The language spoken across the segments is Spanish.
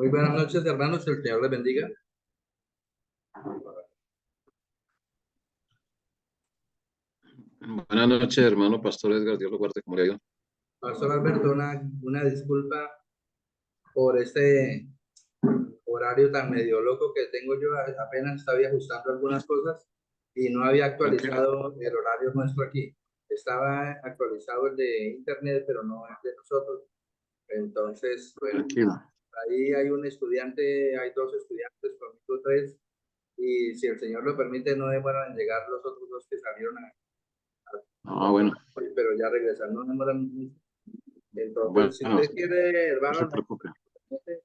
Muy buenas noches, hermanos. El Señor les bendiga. Buenas noches, hermano Pastor Edgar. Dios lo guarde, como le digo. Pastor Alberto, una disculpa por este horario tan medio loco que tengo yo. Apenas estaba ajustando algunas cosas y no había Tranquilo. actualizado el horario nuestro aquí. Estaba actualizado el de internet, pero no el de nosotros. Entonces, bueno, Tranquilo. ahí hay un estudiante, hay dos estudiantes, conmigo tres, y si el Señor lo permite, no demoran en llegar los otros dos que salieron Bueno. pero ya regresan, no demoran mucho. Bueno, Entonces, si no usted quiere, se hermano, preocupe.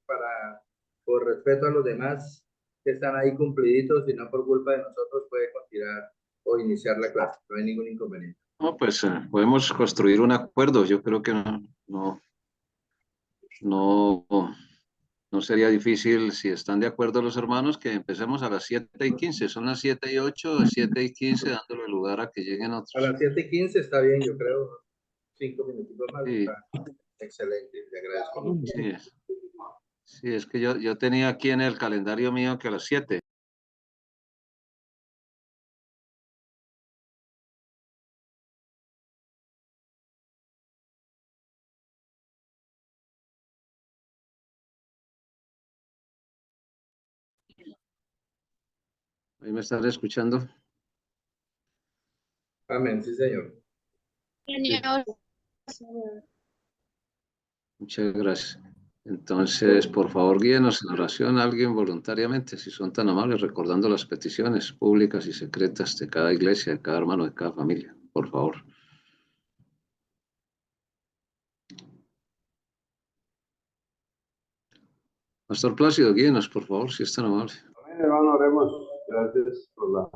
para, por respeto a los demás que están ahí cumpliditos y no por culpa de nosotros, puede continuar o iniciar la clase, no hay ningún inconveniente. No, pues podemos construir un acuerdo. Yo creo que no, no sería difícil, si están de acuerdo los hermanos, que empecemos a las 7:15. Son las 7:08, 7:15, dándole lugar a que lleguen A otros. las 7:15 está bien, yo creo, 5 minutitos más, Sí, está excelente, le agradezco mucho. sí, sí, es que yo tenía aquí en el calendario mío que a las 7. ¿Ahí me están escuchando? Amén, sí, señor. Sí. Muchas gracias. Entonces, por favor, guíenos en oración a alguien voluntariamente, si son tan amables, recordando las peticiones públicas y secretas de cada iglesia, de cada hermano, de cada familia. Por favor. Pastor Plácido, guíenos, por favor, si es tan amable. Amén, hermano, oremos. Gracias por la...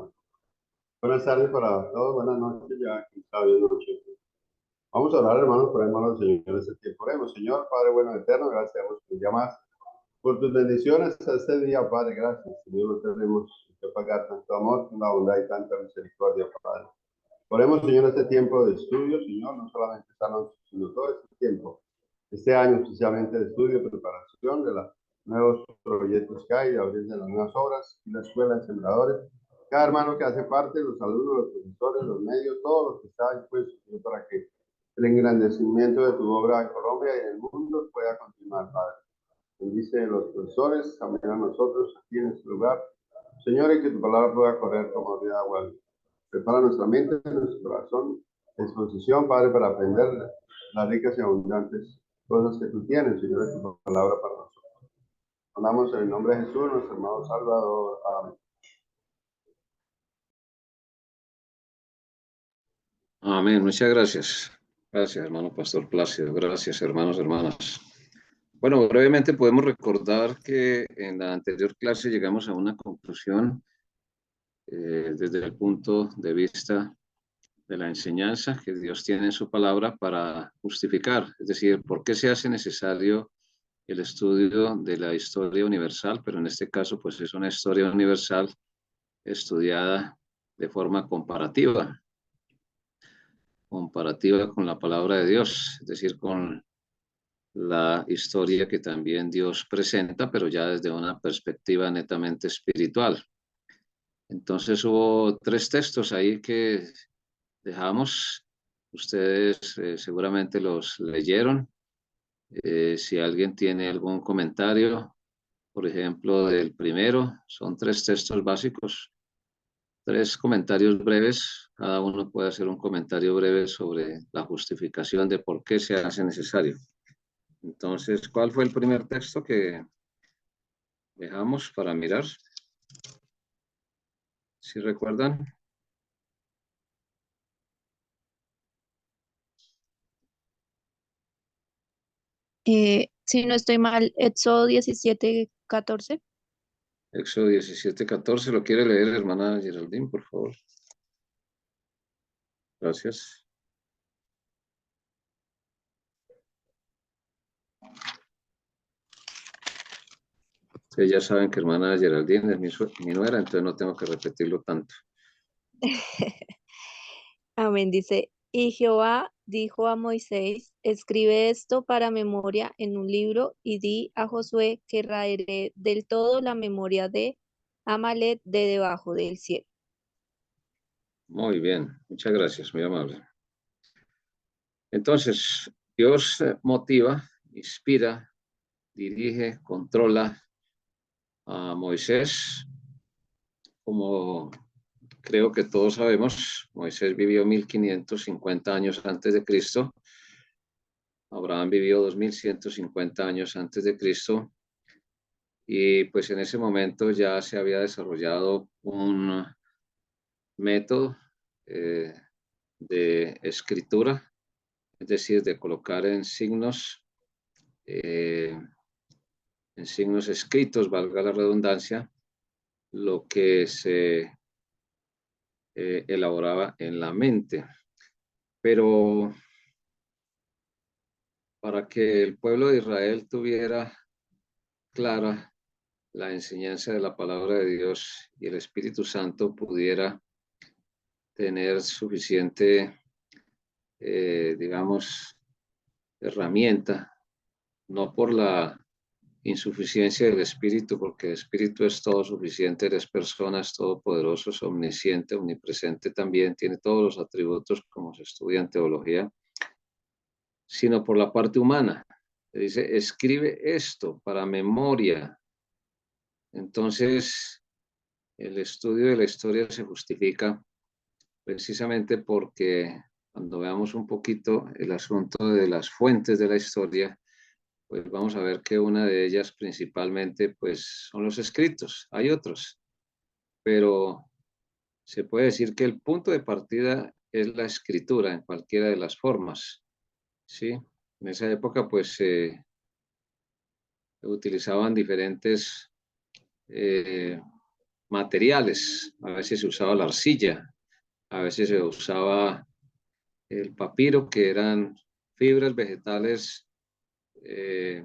Buenas tardes para todos, buenas noches, ya que está bien noche. Vamos a orar, hermanos, por hermanos, Señor, en este tiempo. Oremos, Señor, Padre bueno, eterno, gracias por un día más, por tus bendiciones a este día, Padre, gracias. Señor, no tenemos que pagar tanto amor, tanta bondad y tanta misericordia, Padre. Oremos, Señor, este tiempo de estudio, Señor, no solamente esta noche, sino todo este tiempo, este año especialmente de estudio, preparación de los nuevos proyectos que hay, de abrir de las nuevas obras y la escuela de sembradores. Cada hermano que hace parte, los alumnos, los profesores, los medios, todos los que están dispuestos, Señor, para que el engrandecimiento de tu obra en Colombia y en el mundo pueda continuar, Padre. Bendice a los profesores, también a nosotros aquí en este lugar. Señor, y que tu palabra pueda correr como de agua. Prepara nuestra mente, nuestro corazón, disposición, Padre, para aprender las ricas y abundantes cosas que tú tienes, Señor, de tu palabra para nosotros. Oramos en el nombre de Jesús, nuestro hermano Salvador. Amén. Amén, muchas gracias. Gracias, hermano Pastor Plácido. Gracias, hermanos, hermanas. Bueno, brevemente podemos recordar que en la anterior clase llegamos a una conclusión desde el punto de vista de la enseñanza que Dios tiene en su palabra para justificar, es decir, por qué se hace necesario el estudio de la historia universal, pero en este caso pues es una historia universal estudiada de forma comparativa con la palabra de Dios, es decir, con la historia que también Dios presenta, pero ya desde una perspectiva netamente espiritual. Entonces hubo tres textos ahí que dejamos. Ustedes seguramente los leyeron. Si alguien tiene algún comentario, por ejemplo, del primero, son tres textos básicos, tres comentarios breves. Cada uno puede hacer un comentario breve sobre la justificación de por qué se hace necesario. Entonces, ¿cuál fue el primer texto que dejamos para mirar? ¿Sí recuerdan? Si no estoy mal, Éxodo 17:14. Éxodo 17:14. ¿Lo quiere leer, hermana Geraldine, por favor? Gracias. Ustedes ya saben que hermana Geraldine es mi nuera, entonces no tengo que repetirlo tanto. Amén, dice, y Jehová dijo a Moisés, escribe esto para memoria en un libro y di a Josué que raeré del todo la memoria de Amalek de debajo del cielo. Muy bien, muchas gracias, muy amable. Entonces, Dios motiva, inspira, dirige, controla a Moisés. Como creo que todos sabemos, Moisés vivió 1550 años antes de Cristo. Abraham vivió 2150 años antes de Cristo. Y pues en ese momento ya se había desarrollado un método eh, de escritura, es decir, de colocar eh, en signos escritos, valga la redundancia, lo que se elaboraba en la mente. Pero para que el pueblo de Israel tuviera clara la enseñanza de la palabra de Dios y el Espíritu Santo pudiera tener suficiente, digamos, herramienta, no por la insuficiencia del Espíritu, porque el Espíritu es todo suficiente, eres persona, es todopoderoso, es omnisciente, omnipresente también, tiene todos los atributos como se estudia en teología, sino por la parte humana. Dice, escribe esto para memoria. Entonces, el estudio de la historia se justifica precisamente porque cuando veamos un poquito el asunto de las fuentes de la historia, pues vamos a ver que una de ellas principalmente pues son los escritos. Hay otros, pero se puede decir que el punto de partida es la escritura en cualquiera de las formas, ¿sí? En esa época pues se utilizaban diferentes eh, materiales. A veces se usaba la arcilla, a veces se usaba el papiro, que eran fibras vegetales eh,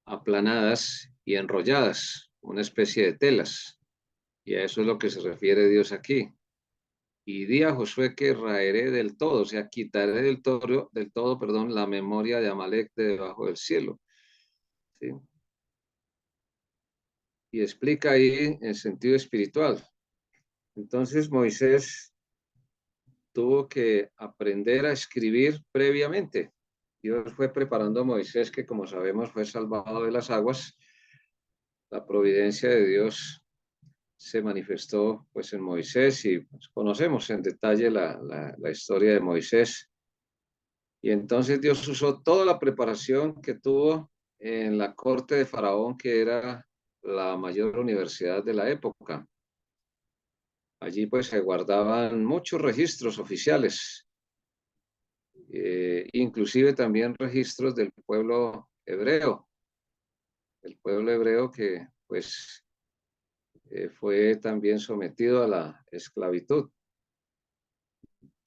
aplanadas y enrolladas, una especie de telas. Y a eso es lo que se refiere Dios aquí. Y di a Josué que raeré del todo, o sea, quitaré del todo, perdón, la memoria de Amalek de debajo del cielo. ¿Sí? Y explica ahí en sentido espiritual. Entonces Moisés tuvo que aprender a escribir previamente. Dios fue preparando a Moisés, que como sabemos fue salvado de las aguas. La providencia de Dios se manifestó pues en Moisés y pues, conocemos en detalle la historia de Moisés. Y entonces Dios usó toda la preparación que tuvo en la corte de Faraón, que era la mayor universidad de la época. Allí pues se guardaban muchos registros oficiales, inclusive también registros del pueblo hebreo, el pueblo hebreo que pues fue también sometido a la esclavitud.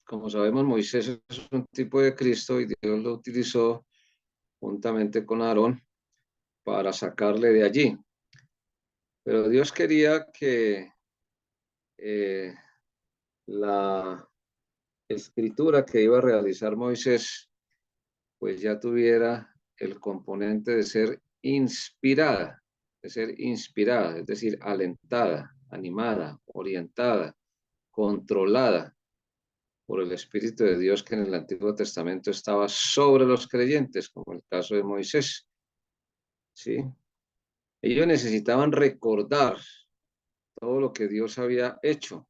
Como sabemos, Moisés es un tipo de Cristo y Dios lo utilizó juntamente con Aarón para sacarle de allí. Pero Dios quería que eh, la escritura que iba a realizar Moisés pues ya tuviera el componente de ser inspirada, es decir, alentada, animada, orientada, controlada por el Espíritu de Dios que en el Antiguo Testamento estaba sobre los creyentes, como el caso de Moisés. ¿Sí? Ellos necesitaban recordar todo lo que Dios había hecho.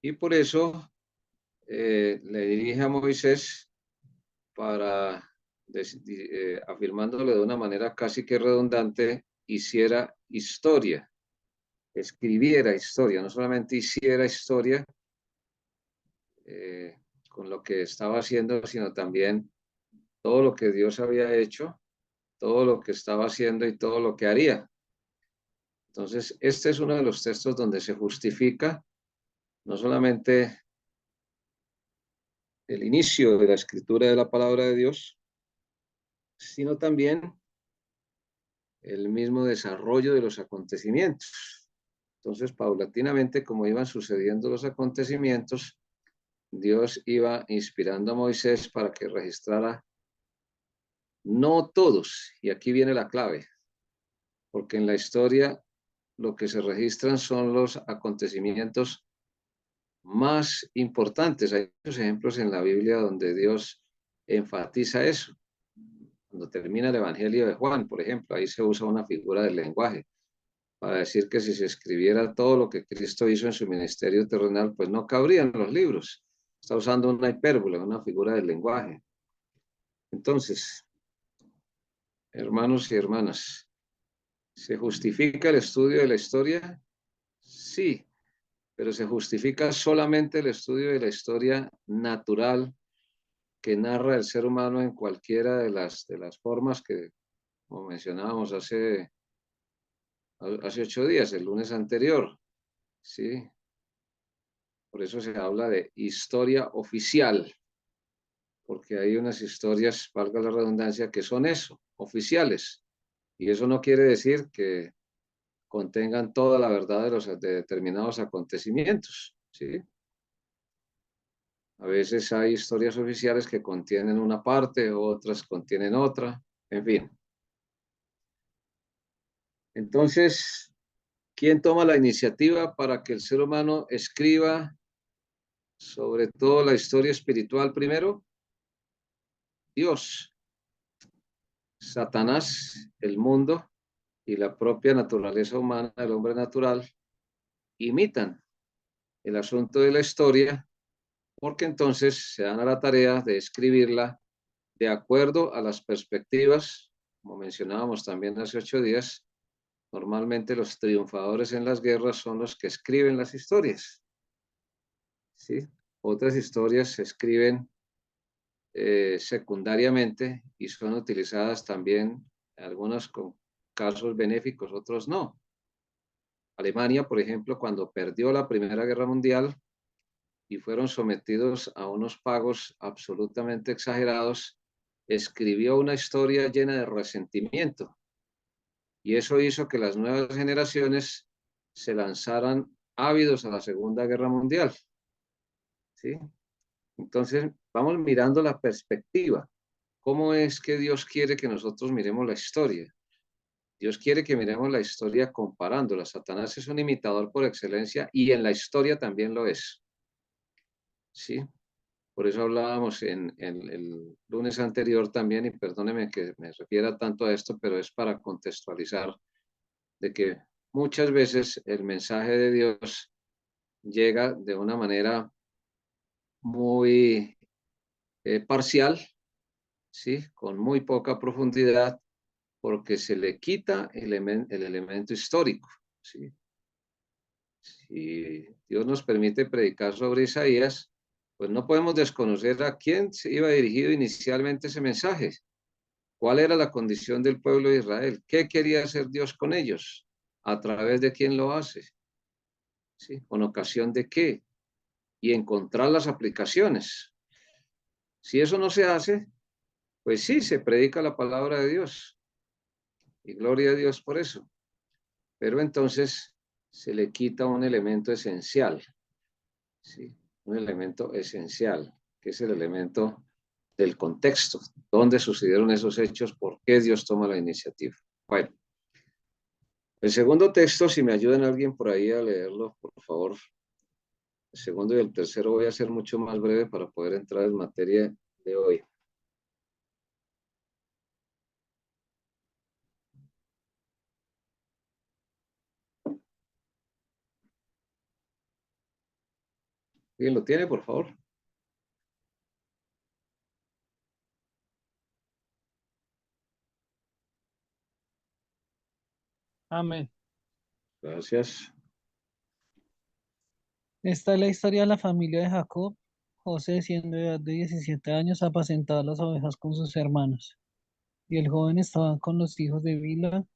Y por eso le dirige a Moisés para, afirmándole de una manera casi que redundante, hiciera historia, escribiera historia, no solamente hiciera historia con lo que estaba haciendo, sino también todo lo que Dios había hecho, todo lo que estaba haciendo y todo lo que haría. Entonces, este es uno de los textos donde se justifica no solamente el inicio de la escritura de la palabra de Dios, sino también el mismo desarrollo de los acontecimientos. Entonces, paulatinamente, como iban sucediendo los acontecimientos, Dios iba inspirando a Moisés para que registrara no todos, y aquí viene la clave, porque en la historia lo que se registran son los acontecimientos más importantes. Hay muchos ejemplos en la Biblia donde Dios enfatiza eso. Cuando termina el Evangelio de Juan, por ejemplo, ahí se usa una figura del lenguaje para decir que si se escribiera todo lo que Cristo hizo en su ministerio terrenal, pues no cabrían los libros. Está usando una hipérbole, una figura del lenguaje. Entonces, hermanos y hermanas, ¿se justifica el estudio de la historia? Sí, pero se justifica solamente el estudio de la historia natural que narra el ser humano en cualquiera de las formas que, como mencionábamos hace 8 días, el lunes anterior, ¿sí? Por eso se habla de historia oficial, porque hay unas historias, valga la redundancia, que son eso, oficiales. Y eso no quiere decir que contengan toda la verdad de determinados acontecimientos, ¿sí? A veces hay historias oficiales que contienen una parte, otras contienen otra, en fin. Entonces, ¿quién toma la iniciativa para que el ser humano escriba sobre todo la historia espiritual primero? Dios. Satanás, el mundo y la propia naturaleza humana del hombre natural imitan el asunto de la historia porque entonces se dan a la tarea de escribirla de acuerdo a las perspectivas, como mencionábamos también hace 8 días. Normalmente los triunfadores en las guerras son los que escriben las historias, ¿sí? Otras historias se escriben secundariamente y son utilizadas también, algunos con casos benéficos, otros no. Alemania, por ejemplo, cuando perdió la Primera Guerra Mundial y fueron sometidos a unos pagos absolutamente exagerados, escribió una historia llena de resentimiento. Y eso hizo que las nuevas generaciones se lanzaran ávidos a la Segunda Guerra Mundial, ¿sí? Entonces, vamos mirando la perspectiva. ¿Cómo es que Dios quiere que nosotros miremos la historia? Dios quiere que miremos la historia comparándola. Satanás es un imitador por excelencia y en la historia también lo es, ¿sí? Por eso hablábamos en el lunes anterior también, y perdóneme que me refiera tanto a esto, pero es para contextualizar de que muchas veces el mensaje de Dios llega de una manera muy parcial, ¿sí? Con muy poca profundidad, porque se le quita el elemento histórico, ¿sí? Si Dios nos permite predicar sobre Isaías, pues no podemos desconocer a quién se iba dirigido inicialmente ese mensaje. ¿Cuál era la condición del pueblo de Israel? ¿Qué quería hacer Dios con ellos? ¿A través de quién lo hace? ¿Sí? ¿Con ocasión de qué? Y encontrar las aplicaciones. Si eso no se hace, pues sí, se predica la palabra de Dios. Y gloria a Dios por eso. Pero entonces se le quita un elemento esencial, ¿sí? Un elemento esencial, que es el elemento del contexto, dónde sucedieron esos hechos, por qué Dios toma la iniciativa. Bueno, el segundo texto, si me ayudan alguien por ahí a leerlo, por favor. El segundo y el tercero voy a ser mucho más breve para poder entrar en materia de hoy. ¿Alguien lo tiene, por favor? Amén. Gracias. Esta es la historia de la familia de Jacob. José, siendo de edad de 17 años, apacentaba las ovejas con sus hermanos. Y el joven estaba con los hijos de Bilha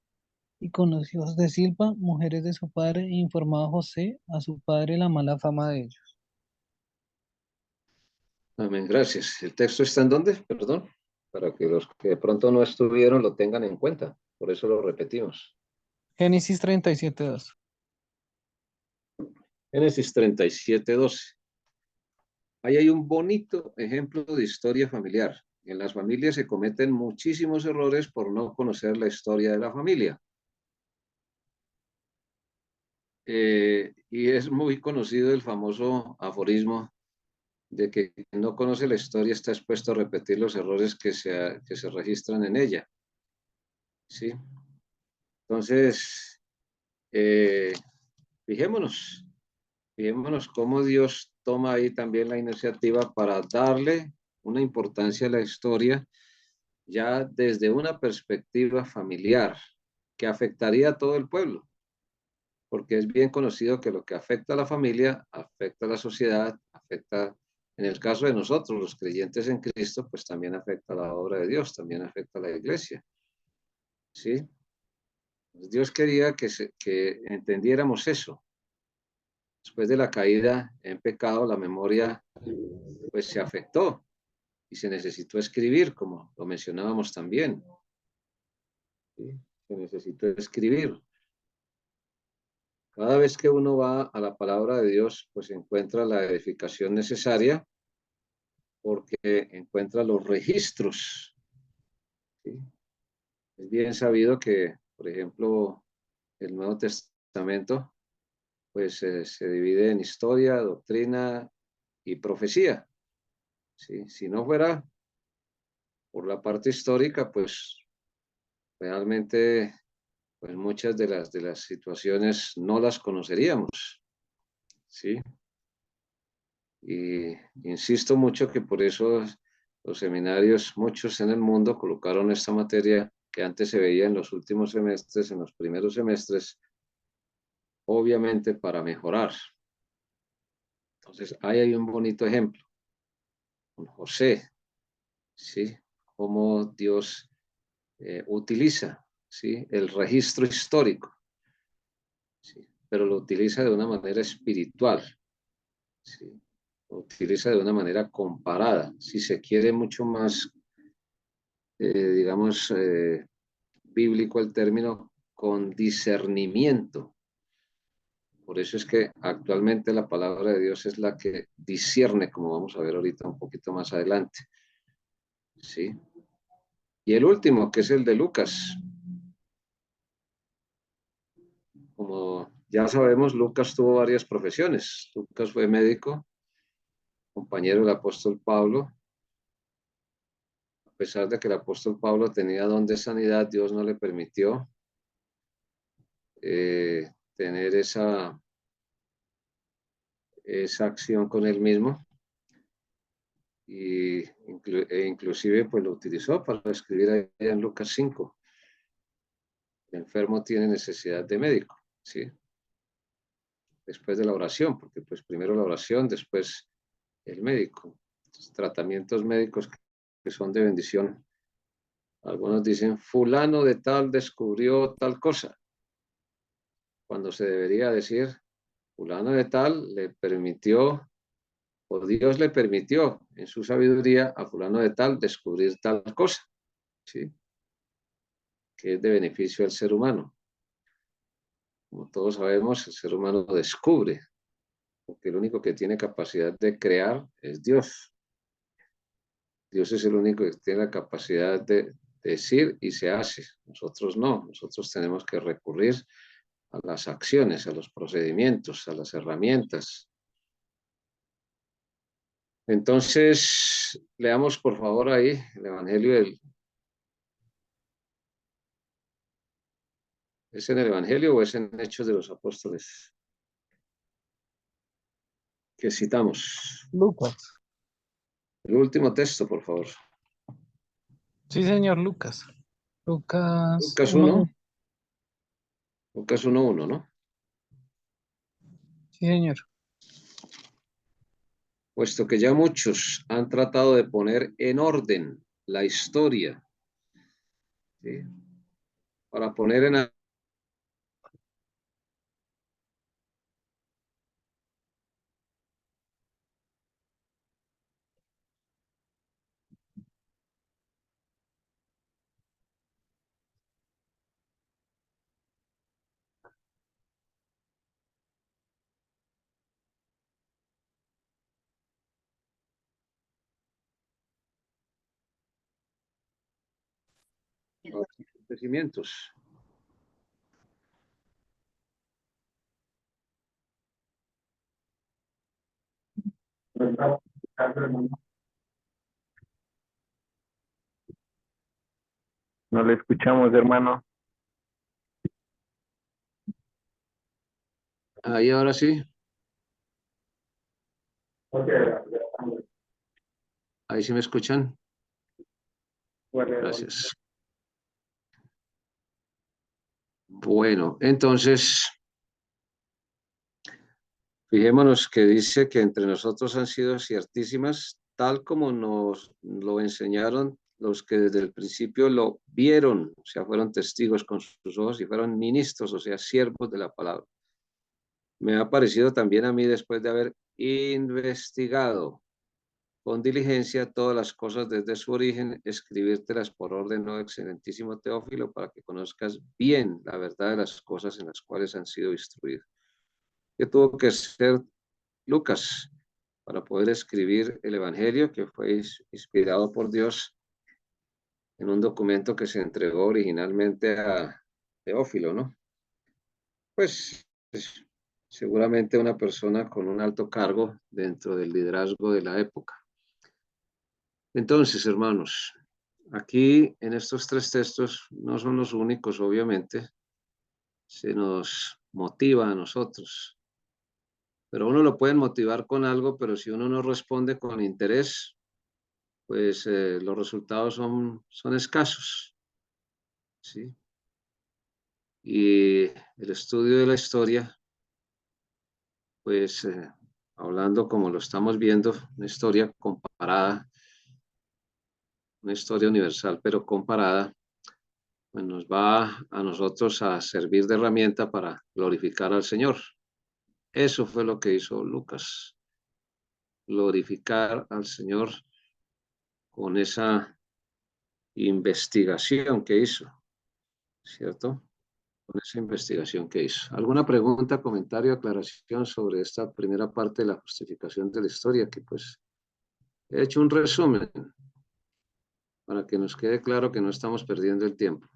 y con los hijos de Silpa, mujeres de su padre, e informaba a José, a su padre, la mala fama de ellos. Amén, gracias. ¿El texto está en dónde? Perdón, para que los que de pronto no estuvieron lo tengan en cuenta. Por eso lo repetimos. Génesis 37:2. Génesis 37:12. Ahí hay un bonito ejemplo de historia familiar. En las familias se cometen muchísimos errores por no conocer la historia de la familia. Y es muy conocido el famoso aforismo de que quien no conoce la historia está expuesto a repetir los errores que se registran en ella. ¿Sí? Entonces, eh, fijémonos, fijémonos cómo Dios toma ahí también la iniciativa para darle una importancia a la historia ya desde una perspectiva familiar que afectaría a todo el pueblo, porque es bien conocido que lo que afecta a la familia afecta a la sociedad, afecta, en el caso de nosotros, los creyentes en Cristo, pues también afecta a la obra de Dios, también afecta a la iglesia, ¿sí? Pues Dios quería que entendiéramos eso. Después de la caída en pecado, la memoria pues se afectó y se necesitó escribir, como lo mencionábamos también, ¿sí? Se necesitó escribir. Cada vez que uno va a la palabra de Dios, pues encuentra la edificación necesaria porque encuentra los registros, ¿sí? Es bien sabido que, por ejemplo, el Nuevo Testamento, pues se divide en historia, doctrina y profecía, ¿sí? Si no fuera por la parte histórica, pues realmente pues muchas de las situaciones no las conoceríamos, ¿sí? Y insisto mucho que por eso los seminarios, muchos en el mundo, colocaron esta materia que antes se veía en los últimos semestres, en los primeros semestres, obviamente para mejorar. Entonces, ahí hay un bonito ejemplo con José, ¿sí? Cómo Dios utiliza, ¿sí? El registro histórico, ¿sí? Pero lo utiliza de una manera espiritual, ¿sí? Lo utiliza de una manera comparada, si se quiere mucho más, digamos, bíblico el término, con discernimiento. Por eso es que actualmente la palabra de Dios es la que discierne, como vamos a ver ahorita un poquito más adelante, ¿sí? Y el último, que es el de Lucas. Como ya sabemos, Lucas tuvo varias profesiones. Lucas fue médico, compañero del apóstol Pablo. A pesar de que el apóstol Pablo tenía don de sanidad, Dios no le permitió tener esa acción con él mismo. Y inclusive pues lo utilizó para escribir ahí en Lucas 5. El enfermo tiene necesidad de médico, ¿sí? Después de la oración, porque pues primero la oración, después el médico. Entonces, tratamientos médicos que son de bendición. Algunos dicen, fulano de tal descubrió tal cosa, cuando se debería decir, fulano de tal le permitió, o Dios le permitió en su sabiduría a fulano de tal descubrir tal cosa, ¿sí? Que es de beneficio al ser humano. Como todos sabemos, el ser humano descubre, porque el único que tiene capacidad de crear es Dios. Dios es el único que tiene la capacidad de decir y se hace. Nosotros no, nosotros tenemos que recurrir a las acciones, a los procedimientos, a las herramientas. Entonces, leamos por favor ahí el Evangelio del... ¿Es en el Evangelio o es en Hechos de los Apóstoles que citamos? Lucas. El último texto, por favor. Sí, señor, Lucas. Lucas Lucas 1, 1. Lucas 1:1, ¿no? Sí, señor. Puesto que ya muchos han tratado de poner en orden la historia, ¿sí? Para poner en los acontecimientos. No le escuchamos, hermano. Ahí ahora sí, ahí sí me escuchan. Gracias. Bueno, entonces, fijémonos que dice que entre nosotros han sido ciertísimas, tal como nos lo enseñaron los que desde el principio lo vieron, o sea, fueron testigos con sus ojos y fueron ministros, o sea, siervos de la palabra. Me ha parecido también a mí, después de haber investigado con diligencia todas las cosas desde su origen, escribírtelas por orden, oh excelentísimo Teófilo, para que conozcas bien la verdad de las cosas en las cuales han sido instruidos. ¿Qué tuvo que ser Lucas para poder escribir el Evangelio, que fue inspirado por Dios en un documento que se entregó originalmente a Teófilo, ¿no? Pues seguramente una persona con un alto cargo dentro del liderazgo de la época. Entonces, hermanos, aquí en estos tres textos no son los únicos, obviamente, se nos motiva a nosotros, pero uno lo puede motivar con algo, pero si uno no responde con interés, pues los resultados son escasos, ¿sí? Y el estudio de la historia, pues hablando como lo estamos viendo, una historia comparada, una historia universal, pero comparada, pues nos va a nosotros a servir de herramienta para glorificar al Señor. Eso fue lo que hizo Lucas, glorificar al Señor con esa investigación que hizo, ¿cierto? Con esa investigación que hizo. ¿Alguna pregunta, comentario, aclaración sobre esta primera parte de la justificación de la historia? Que pues he hecho un resumen para que nos quede claro que no estamos perdiendo el tiempo.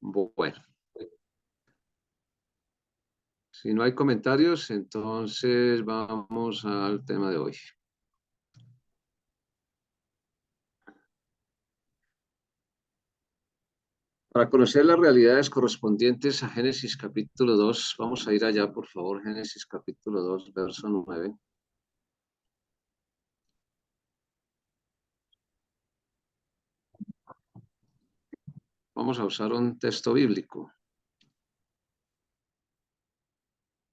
Bueno, si no hay comentarios, entonces vamos al tema de hoy. Para conocer las realidades correspondientes a Génesis capítulo 2, vamos a ir allá, por favor, Génesis capítulo 2, verso 9. Vamos a usar un texto bíblico.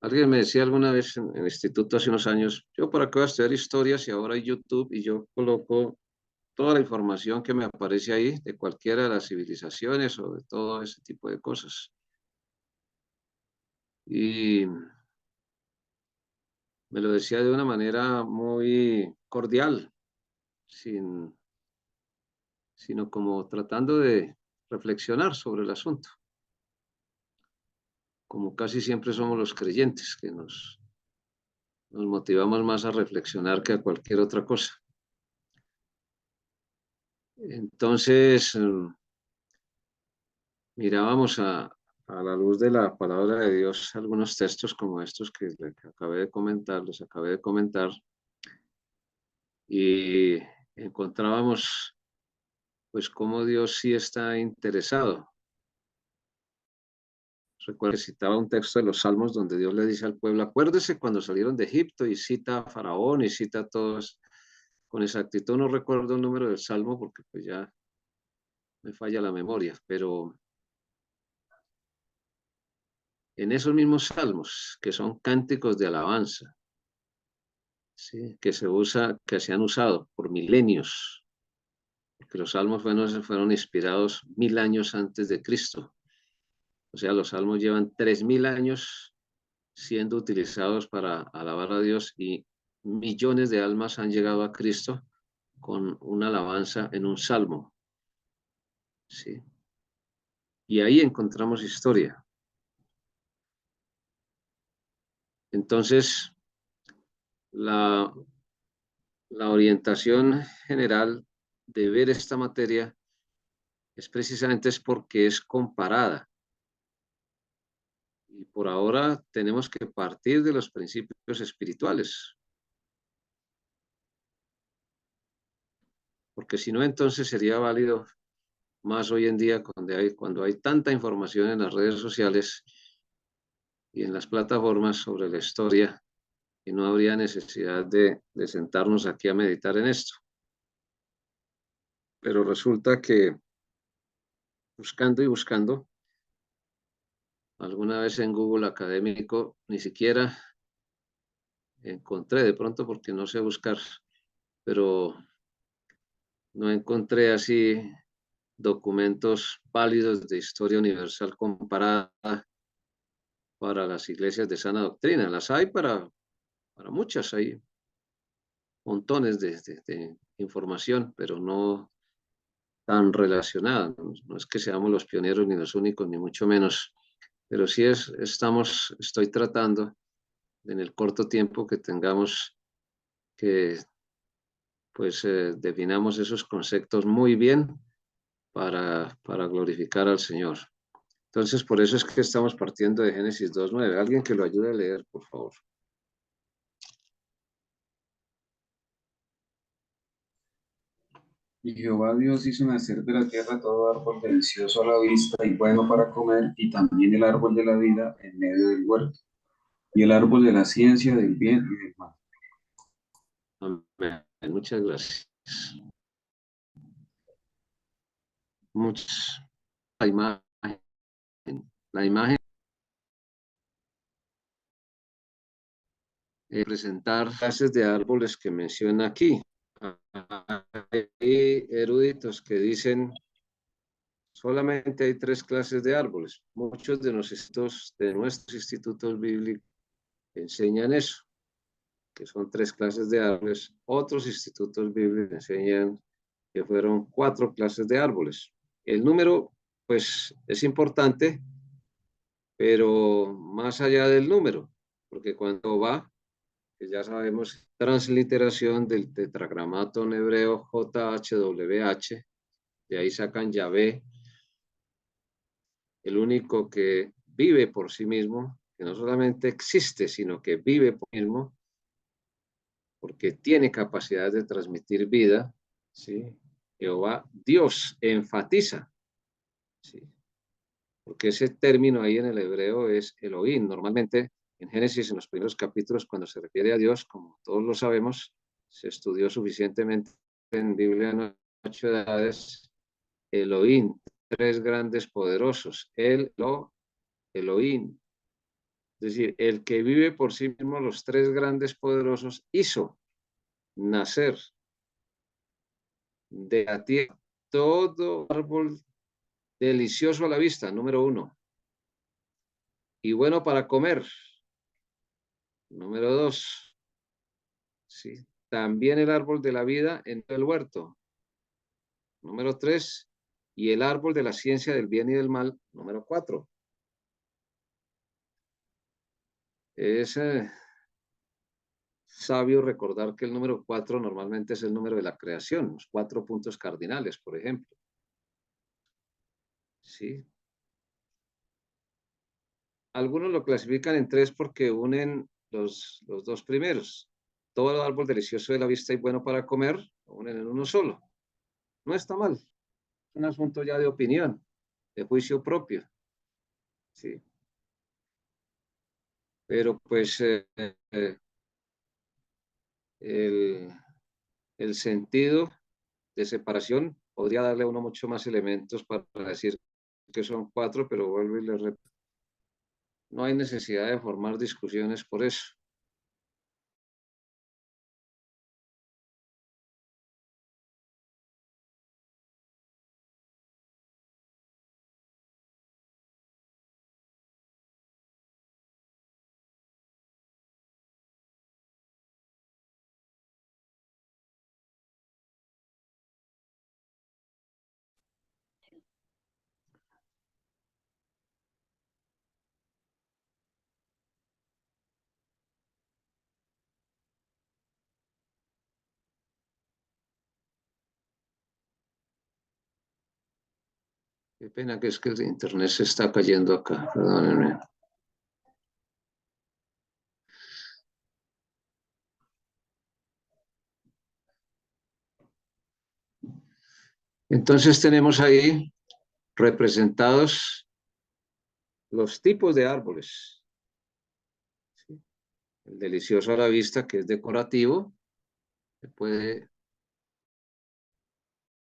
Alguien me decía alguna vez en el instituto hace unos años, yo para qué voy a estudiar historia si ahora hay YouTube y yo coloco toda la información que me aparece ahí de cualquiera de las civilizaciones o de todo ese tipo de cosas. Y me lo decía de una manera muy cordial, sino como tratando de reflexionar sobre el asunto, como casi siempre somos los creyentes, que nos motivamos más a reflexionar que a cualquier otra cosa. Entonces, mirábamos a la luz de la palabra de Dios algunos textos como estos que acabé de comentar, les acabé de comentar, y encontrábamos pues cómo Dios sí está interesado. Recuerdo que citaba un texto de los Salmos donde Dios le dice al pueblo, acuérdese cuando salieron de Egipto, y cita a Faraón y cita a todos con exactitud. No recuerdo el número del Salmo porque pues ya me falla la memoria, pero en esos mismos salmos, que son cánticos de alabanza, ¿sí? Que se han usado por milenios, porque los salmos fueron inspirados 1000 años antes de Cristo. O sea, los salmos llevan 3000 años siendo utilizados para alabar a Dios y millones de almas han llegado a Cristo con una alabanza en un salmo, ¿sí? Y ahí encontramos historia. Entonces, la orientación general de ver esta materia es precisamente porque es comparada. Y por ahora tenemos que partir de los principios espirituales. Porque si no, entonces sería válido más hoy en día cuando hay tanta información en las redes sociales y en las plataformas sobre la historia, y no habría necesidad de sentarnos aquí a meditar en esto. Pero resulta que buscando y buscando, alguna vez en Google académico ni siquiera encontré, de pronto porque no sé buscar, pero no encontré así documentos válidos de historia universal comparada para las iglesias de sana doctrina. Las hay para muchas, hay montones de información, pero no tan relacionada. No es que seamos los pioneros ni los únicos, ni mucho menos, pero sí estoy tratando en el corto tiempo que tengamos que pues definamos esos conceptos muy bien para glorificar al Señor. Entonces, por eso es que estamos partiendo de Génesis 2:9. Alguien que lo ayude a leer, por favor. Y Jehová Dios hizo nacer de la tierra todo árbol delicioso a la vista y bueno para comer, y también el árbol de la vida en medio del huerto, y el árbol de la ciencia del bien y del mal. Amén. Muchas gracias. La imagen, la imagen presentar clases de árboles que menciona aquí. Hay eruditos que dicen solamente hay 3 clases de árboles. Muchos de nuestros institutos bíblicos enseñan eso, que son 3 clases de árboles. Otros institutos bíblicos enseñan que fueron 4 clases de árboles. El número, pues, es importante, pero más allá del número, porque cuando va, que ya sabemos, transliteración del tetragramato en hebreo JHWH, de ahí sacan Yahvé, el único que vive por sí mismo, que no solamente existe, sino que vive por sí mismo, porque tiene capacidad de transmitir vida, ¿sí? Jehová, Dios, enfatiza, ¿sí? Porque ese término ahí en el hebreo es Elohim. Normalmente en Génesis, en los primeros capítulos, cuando se refiere a Dios, como todos lo sabemos, se estudió suficientemente en Biblia en 8 edades, Elohim, 3 grandes poderosos, Elohim. Es decir, el que vive por sí mismo, los 3 grandes poderosos, hizo nacer de la tierra todo árbol delicioso a la vista, número 1, y bueno para comer, número 2, ¿sí? También el árbol de la vida en el huerto, número 3, y el árbol de la ciencia del bien y del mal, número 4. Es sabio recordar que el número 4 normalmente es el número de la creación, los 4 puntos cardinales, por ejemplo. ¿Sí? Algunos lo clasifican en 3 porque unen los 2 primeros. Todo el árbol delicioso de la vista y bueno para comer, lo unen en uno solo. No está mal. Es un asunto ya de opinión, de juicio propio. ¿Sí? Pero pues el sentido de separación podría darle a uno mucho más elementos para decir que son 4, pero vuelvo y le repito. No hay necesidad de formar discusiones por eso. Qué pena que es que el internet se está cayendo acá, perdónenme. Entonces tenemos ahí representados los tipos de árboles. ¿Sí? El delicioso a la vista, que es decorativo, se puede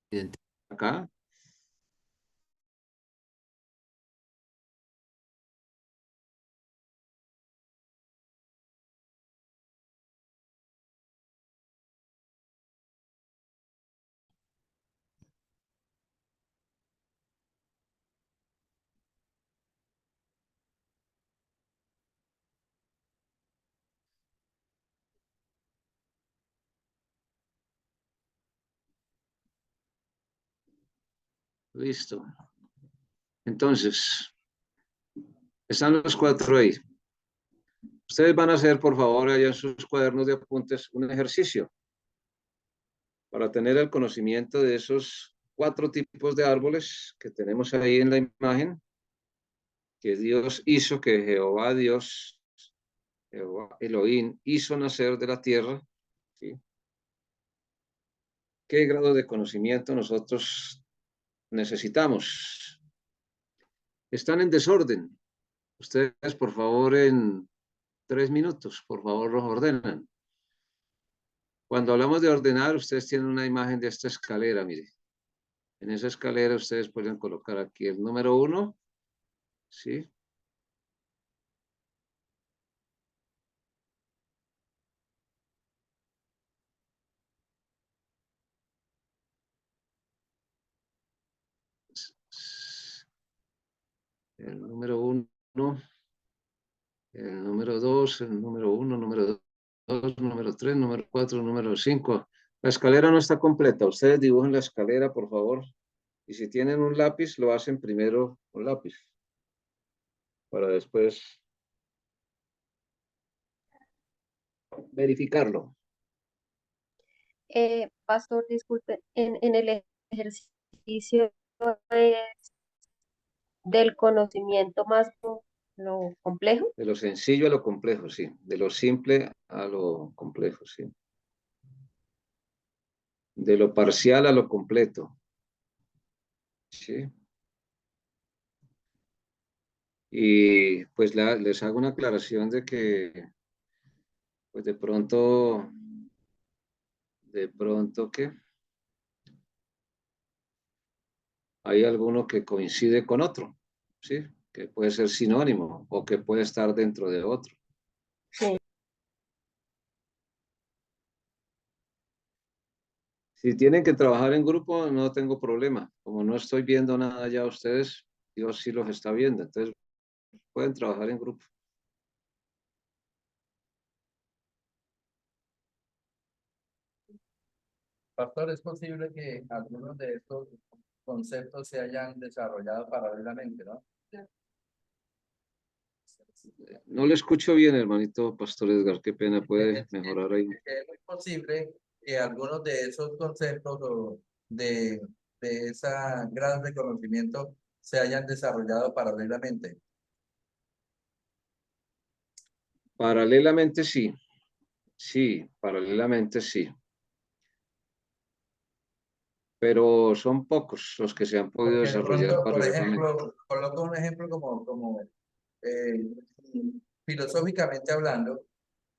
identificar acá. Listo. Entonces, están los cuatro ahí. Ustedes van a hacer, por favor, allá en sus cuadernos de apuntes, un ejercicio para tener el conocimiento de esos cuatro tipos de árboles que tenemos ahí en la imagen, que Dios hizo, que Jehová Dios, Jehová Elohim, hizo nacer de la tierra. ¿Sí? ¿Qué grado de conocimiento nosotros necesitamos? Están en desorden. Ustedes, por favor, en 3 minutos, por favor, los ordenan. Cuando hablamos de ordenar, ustedes tienen una imagen de esta escalera, mire. En esa escalera ustedes pueden colocar aquí el número 1, ¿sí? El número 1, el número 2, el número 1, número 2, número 3, número 4, número 5. La escalera no está completa. Ustedes dibujen la escalera, por favor. Y si tienen un lápiz, lo hacen primero con lápiz. Para después verificarlo. Pastor, disculpe, en el ejercicio es del conocimiento más lo complejo. De lo sencillo a lo complejo, sí. De lo simple a lo complejo, sí. De lo parcial a lo completo. Sí. Y pues les hago una aclaración de que, pues de pronto, ¿qué? Hay alguno que coincide con otro, ¿sí? Que puede ser sinónimo o que puede estar dentro de otro. Sí. Si tienen que trabajar en grupo, no tengo problema. Como no estoy viendo nada ya ustedes, Dios sí los está viendo. Entonces, pueden trabajar en grupo. Pastor, ¿es posible que algunos de estos conceptos se hayan desarrollado paralelamente, no? No le escucho bien, hermanito Pastor Edgar. Qué pena, puede Es, mejorar ahí. es muy posible que algunos de esos conceptos o de esa gran reconocimiento se hayan desarrollado paralelamente. Paralelamente sí. Sí, paralelamente sí. Pero son pocos los que se han podido Porque de desarrollar pronto, por paralelamente. ejemplo, coloco un ejemplo como eh, filosóficamente hablando,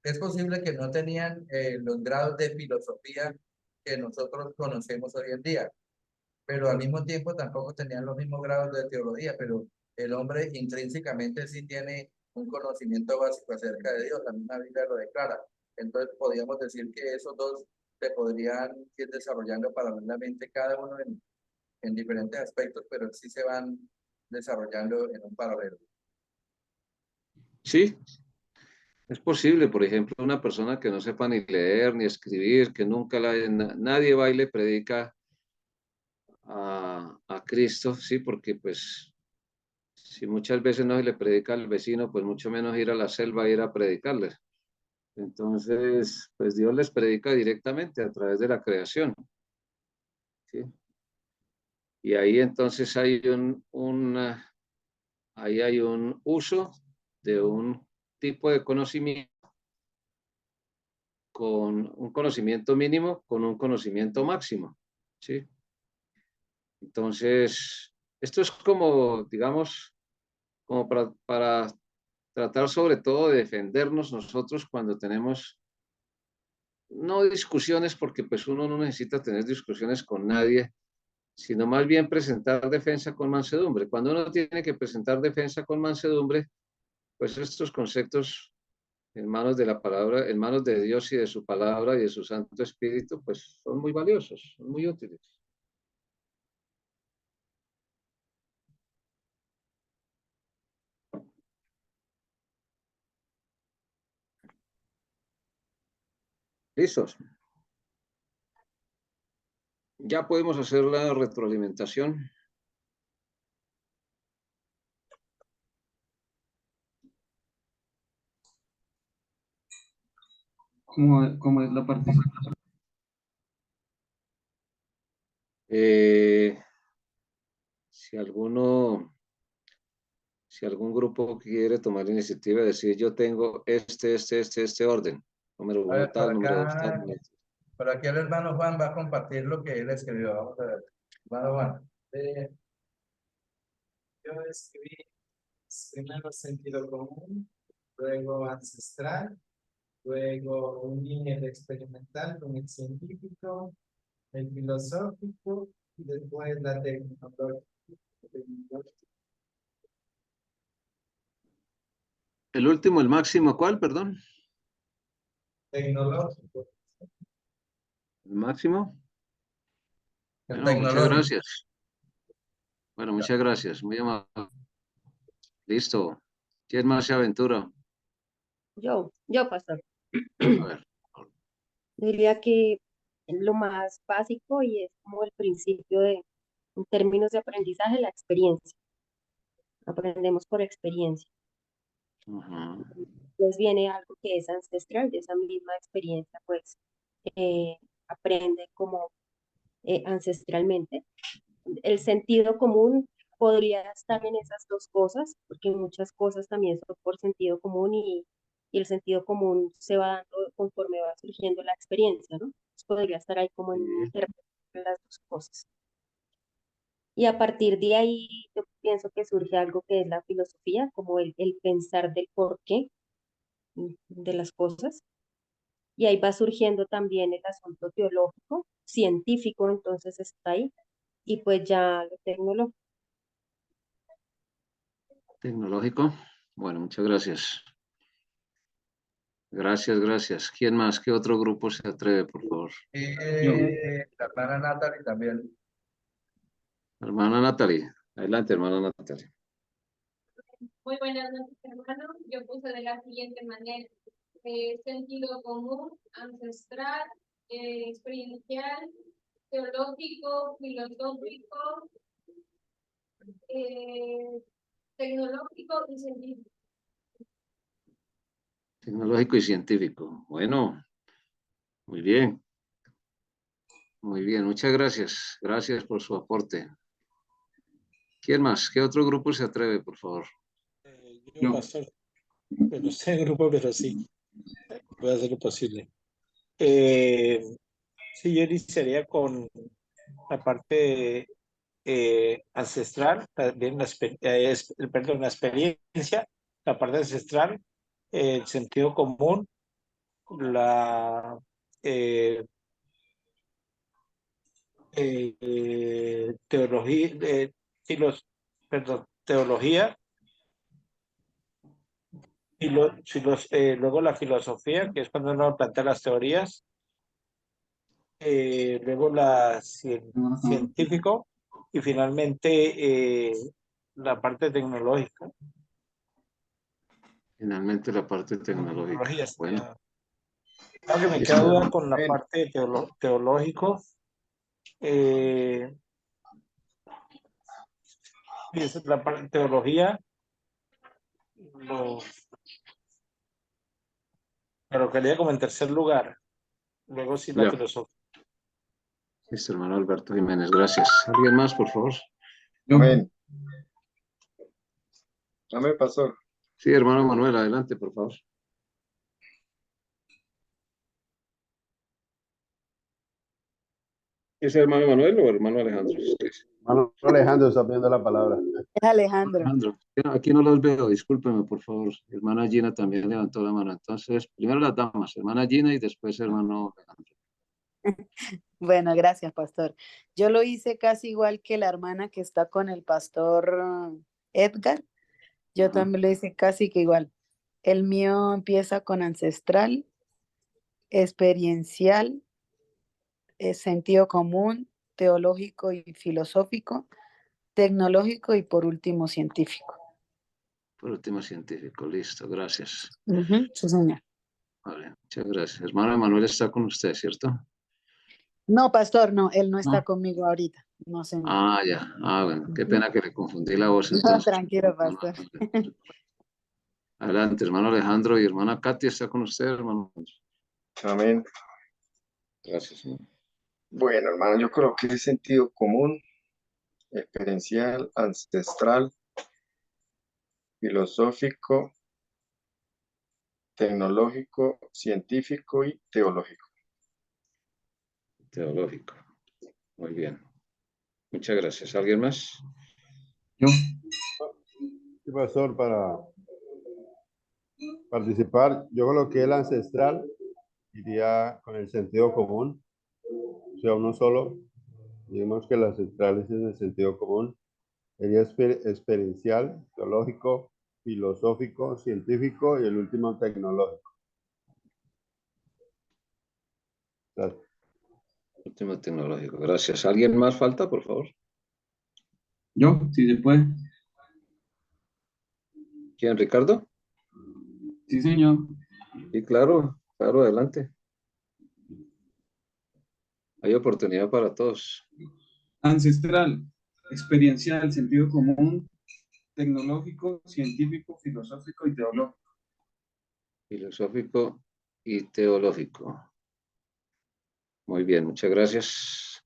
es posible que no tenían los grados de filosofía que nosotros conocemos hoy en día, pero al mismo tiempo tampoco tenían los mismos grados de teología, pero el hombre intrínsecamente sí tiene un conocimiento básico acerca de Dios, la misma Biblia lo declara. Entonces podríamos decir que esos dos se podrían ir desarrollando paralelamente cada uno en diferentes aspectos, pero sí se van desarrollando en un paralelo. Sí, es posible. Por ejemplo, una persona que no sepa ni leer ni escribir, que nunca nadie va y le predica a Cristo, sí, porque pues si muchas veces no se le predica al vecino, pues mucho menos ir a la selva e ir a predicarles. Entonces, pues Dios les predica directamente a través de la creación. ¿Sí? Y ahí entonces hay ahí hay un uso de un tipo de conocimiento con un conocimiento mínimo, con un conocimiento máximo, ¿sí? Entonces, esto es como, digamos, como para tratar sobre todo de defendernos nosotros cuando tenemos, no discusiones, porque pues uno no necesita tener discusiones con nadie, sino más bien presentar defensa con mansedumbre. Cuando uno tiene que presentar defensa con mansedumbre, pues estos conceptos en manos de la palabra, en manos de Dios y de su palabra y de su Santo Espíritu, pues son muy valiosos, son muy útiles. ¿Listos? Ya podemos hacer la retroalimentación. ¿Cómo es la participación? Si algún grupo quiere tomar la iniciativa de decir yo tengo este orden, número A uno ver, por tal, número dos tal. acá, por aquí el hermano Juan va a compartir lo que él escribió. Vamos a ver. Hermano Juan. Yo escribí primero sentido común, luego ancestral, luego uní el experimental con el científico, el filosófico y después la tecnológica. El último, el máximo, ¿cuál? Perdón. Tecnológico. El máximo. El Bueno, muchas tecnológico. gracias. Bueno, muchas gracias. Muy amable. Listo. ¿Quién más se aventura? Yo, pastor. A ver. Diría que lo más básico y es como el principio en términos de aprendizaje, la experiencia. Aprendemos por experiencia. Ujú. Pues viene algo que es ancestral, de esa misma experiencia, pues aprende como ancestralmente. El sentido común podría estar en esas dos cosas, porque muchas cosas también son por sentido común y el sentido común se va dando conforme va surgiendo la experiencia, ¿no? Entonces podría estar ahí como en un Sí. intermedio de las dos cosas. Y a partir de ahí yo pienso que surge algo que es la filosofía, como el pensar del porqué de las cosas. Y ahí va surgiendo también el asunto teológico, científico, entonces está ahí. Y pues ya lo tecnológico. Tecnológico. Bueno, muchas gracias. Gracias, gracias. ¿Quién más? ¿Qué otro grupo se atreve, por favor? La hermana Natalie también. Hermana Natalie. Adelante, hermana Natalie. Muy buenas noches, hermano. Yo puse de la siguiente manera: sentido común, ancestral, experiencial, teológico, filosófico, tecnológico y científico. Tecnológico y científico. Bueno, muy bien. Muy bien, muchas gracias. Gracias por su aporte. ¿Quién más? ¿Qué otro grupo se atreve, por favor? Yo, pastor, pero no sé el grupo, pero sí, voy a hacer lo posible. Sí, yo iniciaría con la parte ancestral, también perdón, la experiencia, la parte ancestral, el sentido común, la eh, teología, teología y luego la filosofía, que es cuando uno plantea las teorías, luego científico y finalmente la parte tecnológica. Finalmente la parte tecnológica. Bueno. Claro que me queda duda con la parte teológico. La parte teología, pero quería como en tercer lugar. Luego sí la filosofía. Hermano Alberto Jiménez, gracias. ¿Alguien más, por favor? Amén. Amén, pastor. Sí, hermano Manuel, adelante, por favor. ¿Es hermano Manuel o hermano Alejandro? Hermano Alejandro está pidiendo la palabra. Es Alejandro. Alejandro, aquí no los veo, discúlpeme, por favor. Hermana Gina también levantó la mano. Entonces, primero las damas, hermana Gina y después hermano Alejandro. Bueno, gracias, pastor. Yo lo hice casi igual que la hermana que está con el pastor Edgar. Yo también lo hice casi que igual. El mío empieza con ancestral, experiencial, sentido común, teológico y filosófico, tecnológico y por último científico. Por último, científico, listo, gracias. Sí, señor. Vale, muchas gracias. Hermano Manuel está con usted, ¿cierto? No, pastor, no, él no está No. conmigo ahorita. No, señor. Ah, ya. Ah, bueno, qué pena que le confundí la voz No, entonces. tranquilo, pastor. Adelante, hermano Alejandro y hermana Katia está con usted, hermano. Amén. Gracias, hermano. Bueno, hermano, yo coloqué sentido común, experiencial, ancestral, filosófico, tecnológico, científico y teológico. Teológico. Muy bien. Muchas gracias. ¿Alguien más? Yo. Sí, pastor, para participar, yo coloqué el ancestral, iría con el sentido común, o sea, uno solo. Digamos que el ancestral es en el sentido común. Sería experiencial, teológico, filosófico, científico y el último tecnológico. Gracias. Último tecnológico. Gracias. ¿Alguien más falta, por favor? Yo, si se puede. ¿Quién, Ricardo? Sí, señor. Sí, claro, claro, adelante. Hay oportunidad para todos. Ancestral, experiencial, sentido común, tecnológico, científico, filosófico y teológico. Filosófico y teológico. Muy bien, muchas gracias.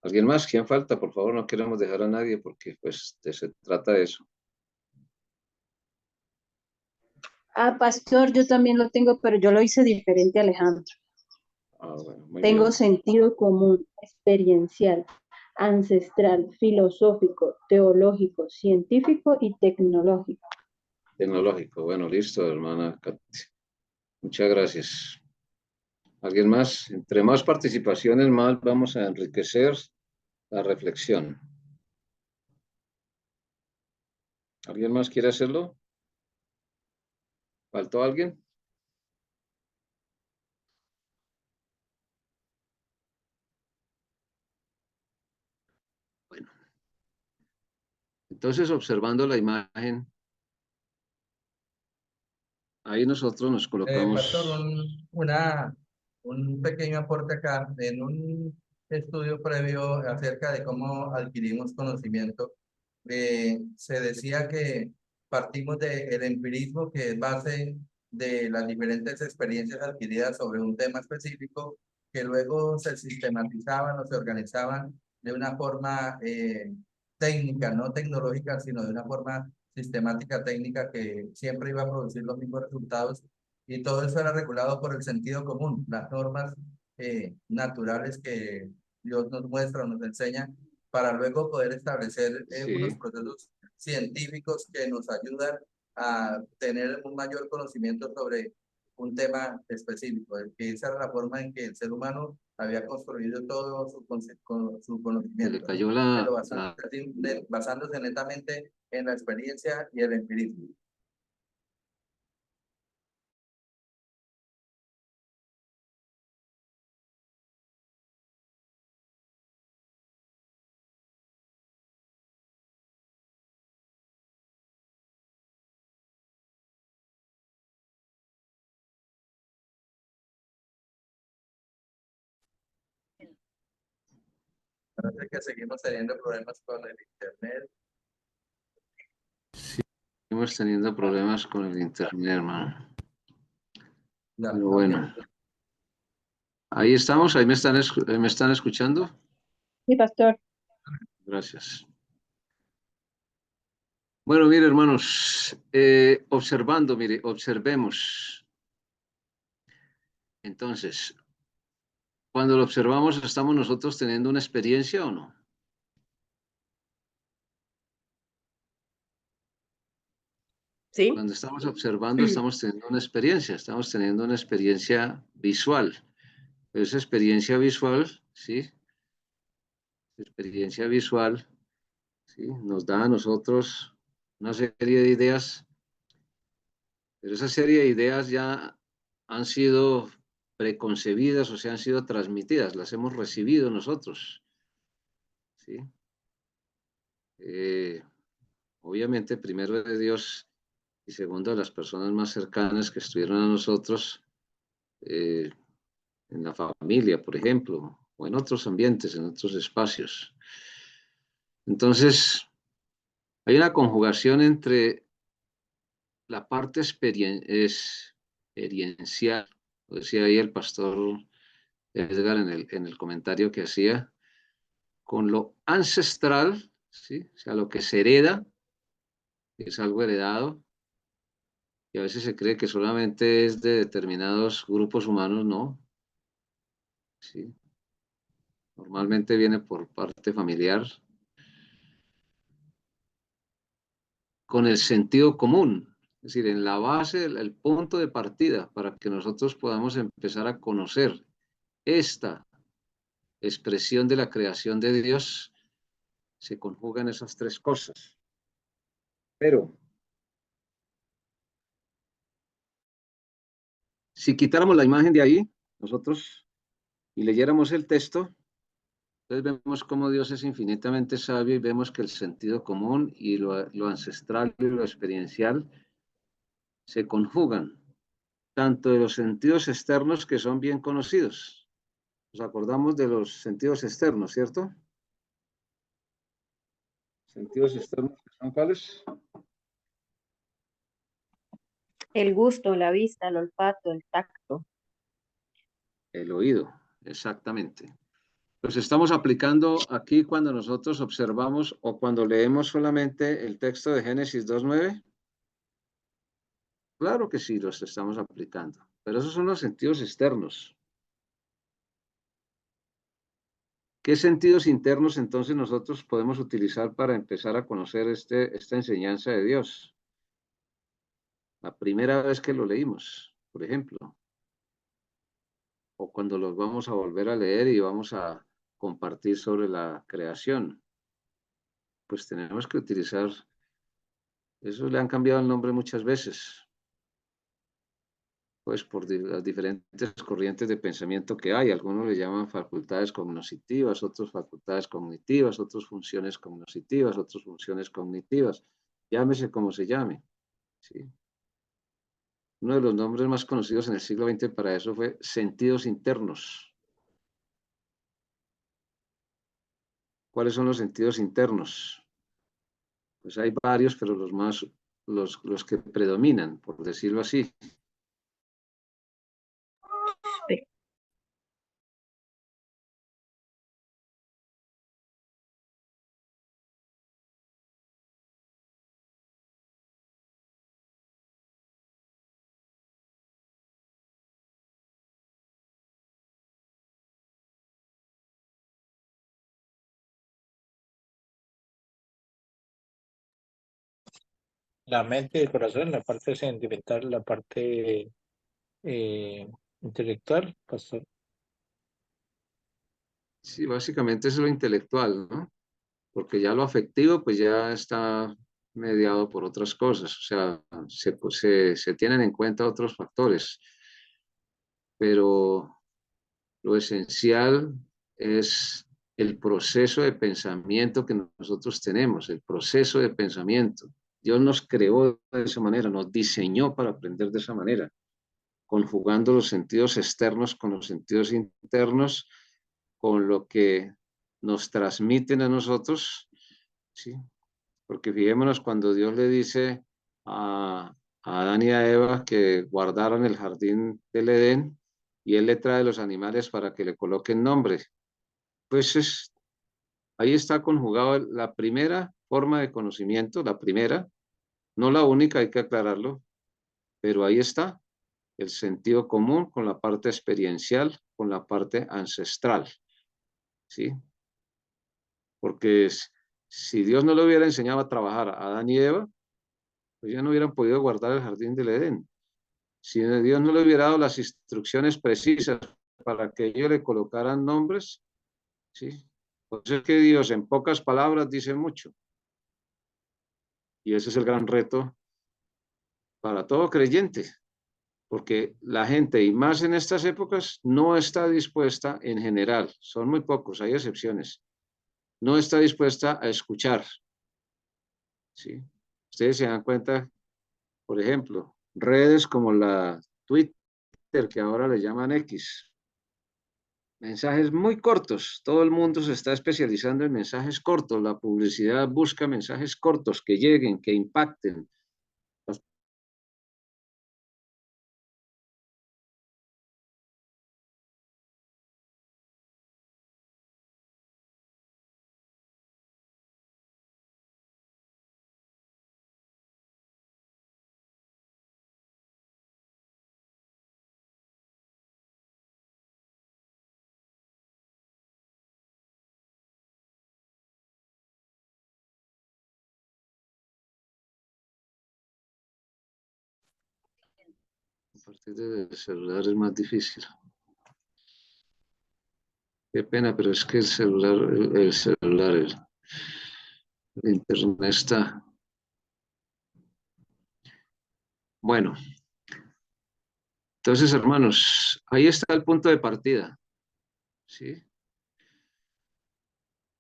¿Alguien más? ¿Quién falta? Por favor, no queremos dejar a nadie porque pues se trata de eso. Pastor, yo también lo tengo, pero yo lo hice diferente, Alejandro. Ah, bueno, muy Tengo bien. sentido común, experiencial, ancestral, filosófico, teológico, científico y tecnológico. Tecnológico. Bueno, listo, hermana Katy. Muchas gracias. ¿Alguien más? Entre más participaciones, más vamos a enriquecer la reflexión. ¿Alguien más quiere hacerlo? ¿Faltó alguien? Bueno. Entonces, observando la imagen, ahí nosotros nos colocamos. Pastor, un pequeño aporte acá. En un estudio previo acerca de cómo adquirimos conocimiento, se decía que partimos del empirismo, que es base de las diferentes experiencias adquiridas sobre un tema específico, que luego se sistematizaban o se organizaban de una forma técnica, no tecnológica, sino de una forma sistemática técnica que siempre iba a producir los mismos resultados, y todo eso era regulado por el sentido común, las normas naturales que Dios nos muestra, nos enseña, para luego poder establecer unos procesos científicos que nos ayudan a tener un mayor conocimiento sobre un tema específico, que esa era la forma en que el ser humano había construido todo su conocimiento, Le cayó la, pero basándose netamente en la experiencia y el empirismo. Parece que seguimos teniendo problemas con el internet. Sí, seguimos teniendo problemas con el internet, hermano. Ya, Pero bueno. Ahí estamos, ahí me están escuchando. Sí, pastor. Gracias. Bueno, mire, hermanos, observando, mire, observemos. Entonces, cuando lo observamos, ¿estamos nosotros teniendo una experiencia o no? Sí. Cuando estamos observando, estamos teniendo una experiencia visual. Pero esa experiencia visual, ¿sí? Experiencia visual, ¿sí? Nos da a nosotros una serie de ideas, pero esa serie de ideas ya han sido preconcebidas o se han sido transmitidas, las hemos recibido nosotros, ¿sí? Obviamente, primero de Dios y segundo de las personas más cercanas que estuvieron a nosotros, en la familia, por ejemplo, o en otros ambientes, en otros espacios. Entonces, hay una conjugación entre la parte experiencial, lo decía ahí el pastor Edgar en el comentario que hacía, con lo ancestral, ¿sí? O sea, lo que se hereda, que es algo heredado, y a veces se cree que solamente es de determinados grupos humanos, no, ¿sí? Normalmente viene por parte familiar, con el sentido común, es decir, en la base, el punto de partida para que nosotros podamos empezar a conocer esta expresión de la creación de Dios, se conjugan esas tres cosas. Pero si quitáramos la imagen de ahí, nosotros, y leyéramos el texto, entonces vemos cómo Dios es infinitamente sabio y vemos que el sentido común y lo ancestral y lo experiencial se conjugan, tanto de los sentidos externos que son bien conocidos. Nos acordamos de los sentidos externos, ¿cierto? Sentidos externos, ¿son cuáles? El gusto, la vista, el olfato, el tacto. El oído, exactamente. Los estamos aplicando aquí cuando nosotros observamos o cuando leemos solamente el texto de Génesis 2:9. Claro que sí, los estamos aplicando, pero esos son los sentidos externos. ¿Qué sentidos internos entonces nosotros podemos utilizar para empezar a conocer esta enseñanza de Dios? La primera vez que lo leímos, por ejemplo, o cuando los vamos a volver a leer y vamos a compartir sobre la creación, pues tenemos que utilizar, eso le han cambiado el nombre muchas veces, pues por las diferentes corrientes de pensamiento que hay. Algunos le llaman facultades cognitivas, otros facultades cognitivas, otras funciones cognitivas, otras funciones cognitivas. Llámese como se llame, ¿sí? Uno de los nombres más conocidos en el siglo XX para eso fue sentidos internos. ¿Cuáles son los sentidos internos? Pues hay varios, pero los que predominan, por decirlo así. La mente y el corazón, la parte sentimental, la parte intelectual, pastor. Sí, básicamente eso es lo intelectual, ¿no? Porque ya lo afectivo pues ya está mediado por otras cosas, o sea, se tienen en cuenta otros factores, pero lo esencial es el proceso de pensamiento que nosotros tenemos, el proceso de pensamiento. Dios nos creó de esa manera, nos diseñó para aprender de esa manera, conjugando los sentidos externos con los sentidos internos, con lo que nos transmiten a nosotros, ¿sí? Porque fijémonos cuando Dios le dice a Adán y a Eva que guardaran el jardín del Edén, y él le trae los animales para que le coloquen nombre. Pues ahí está conjugado la primera forma de conocimiento, la primera, no la única, hay que aclararlo, pero ahí está el sentido común con la parte experiencial, con la parte ancestral, ¿sí? Porque si Dios no le hubiera enseñado a trabajar a Adán y Eva, pues ya no hubieran podido guardar el jardín del Edén. Si Dios no le hubiera dado las instrucciones precisas para que ellos le colocaran nombres, ¿sí? Pues es que Dios en pocas palabras dice mucho. Y ese es el gran reto para todo creyente, porque la gente, y más en estas épocas, no está dispuesta en general, son muy pocos, hay excepciones, no está dispuesta a escuchar, ¿sí? Ustedes se dan cuenta, por ejemplo, redes como la Twitter, que ahora le llaman X, mensajes muy cortos, todo el mundo se está especializando en mensajes cortos, la publicidad busca mensajes cortos que lleguen, que impacten. A partir del celular es más difícil. Qué pena, pero es que el celular, el internet está. Bueno, entonces, hermanos, ahí está el punto de partida, ¿sí?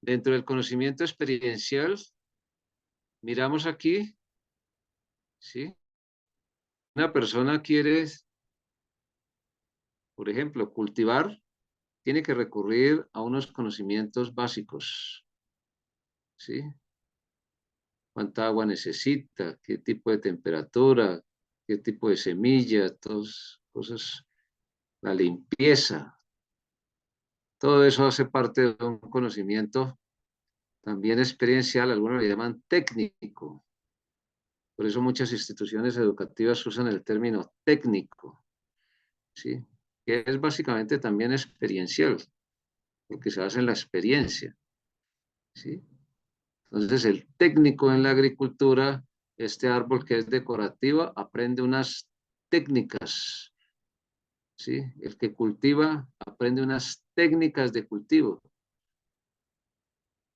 Dentro del conocimiento experiencial, miramos aquí, ¿sí? Una persona quiere, por ejemplo, cultivar, tiene que recurrir a unos conocimientos básicos, ¿sí? Cuánta agua necesita, qué tipo de temperatura, qué tipo de semilla, todas cosas, la limpieza, todo eso hace parte de un conocimiento también experiencial, algunos le llaman técnico. Por eso muchas instituciones educativas usan el término técnico, ¿sí? Que es básicamente también experiencial, porque se basa en la experiencia, ¿sí? Entonces, el técnico en la agricultura, este árbol que es decorativo, aprende unas técnicas, ¿sí? El que cultiva aprende unas técnicas de cultivo,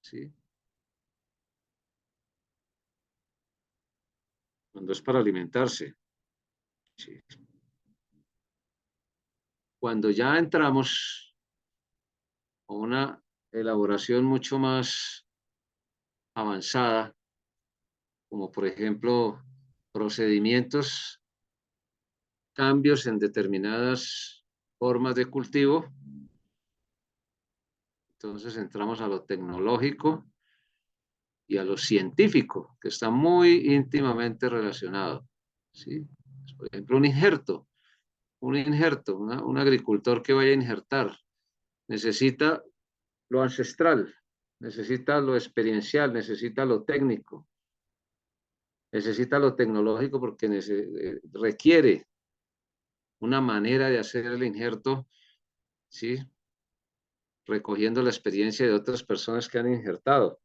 ¿sí? Cuando es para alimentarse, ¿sí? Cuando ya entramos a una elaboración mucho más avanzada, como por ejemplo procedimientos, cambios en determinadas formas de cultivo, entonces entramos a lo tecnológico y a lo científico, que está muy íntimamente relacionado, ¿sí? Por ejemplo, un agricultor que vaya a injertar, necesita lo ancestral, necesita lo experiencial, necesita lo técnico, necesita lo tecnológico porque requiere una manera de hacer el injerto, ¿sí? Recogiendo la experiencia de otras personas que han injertado.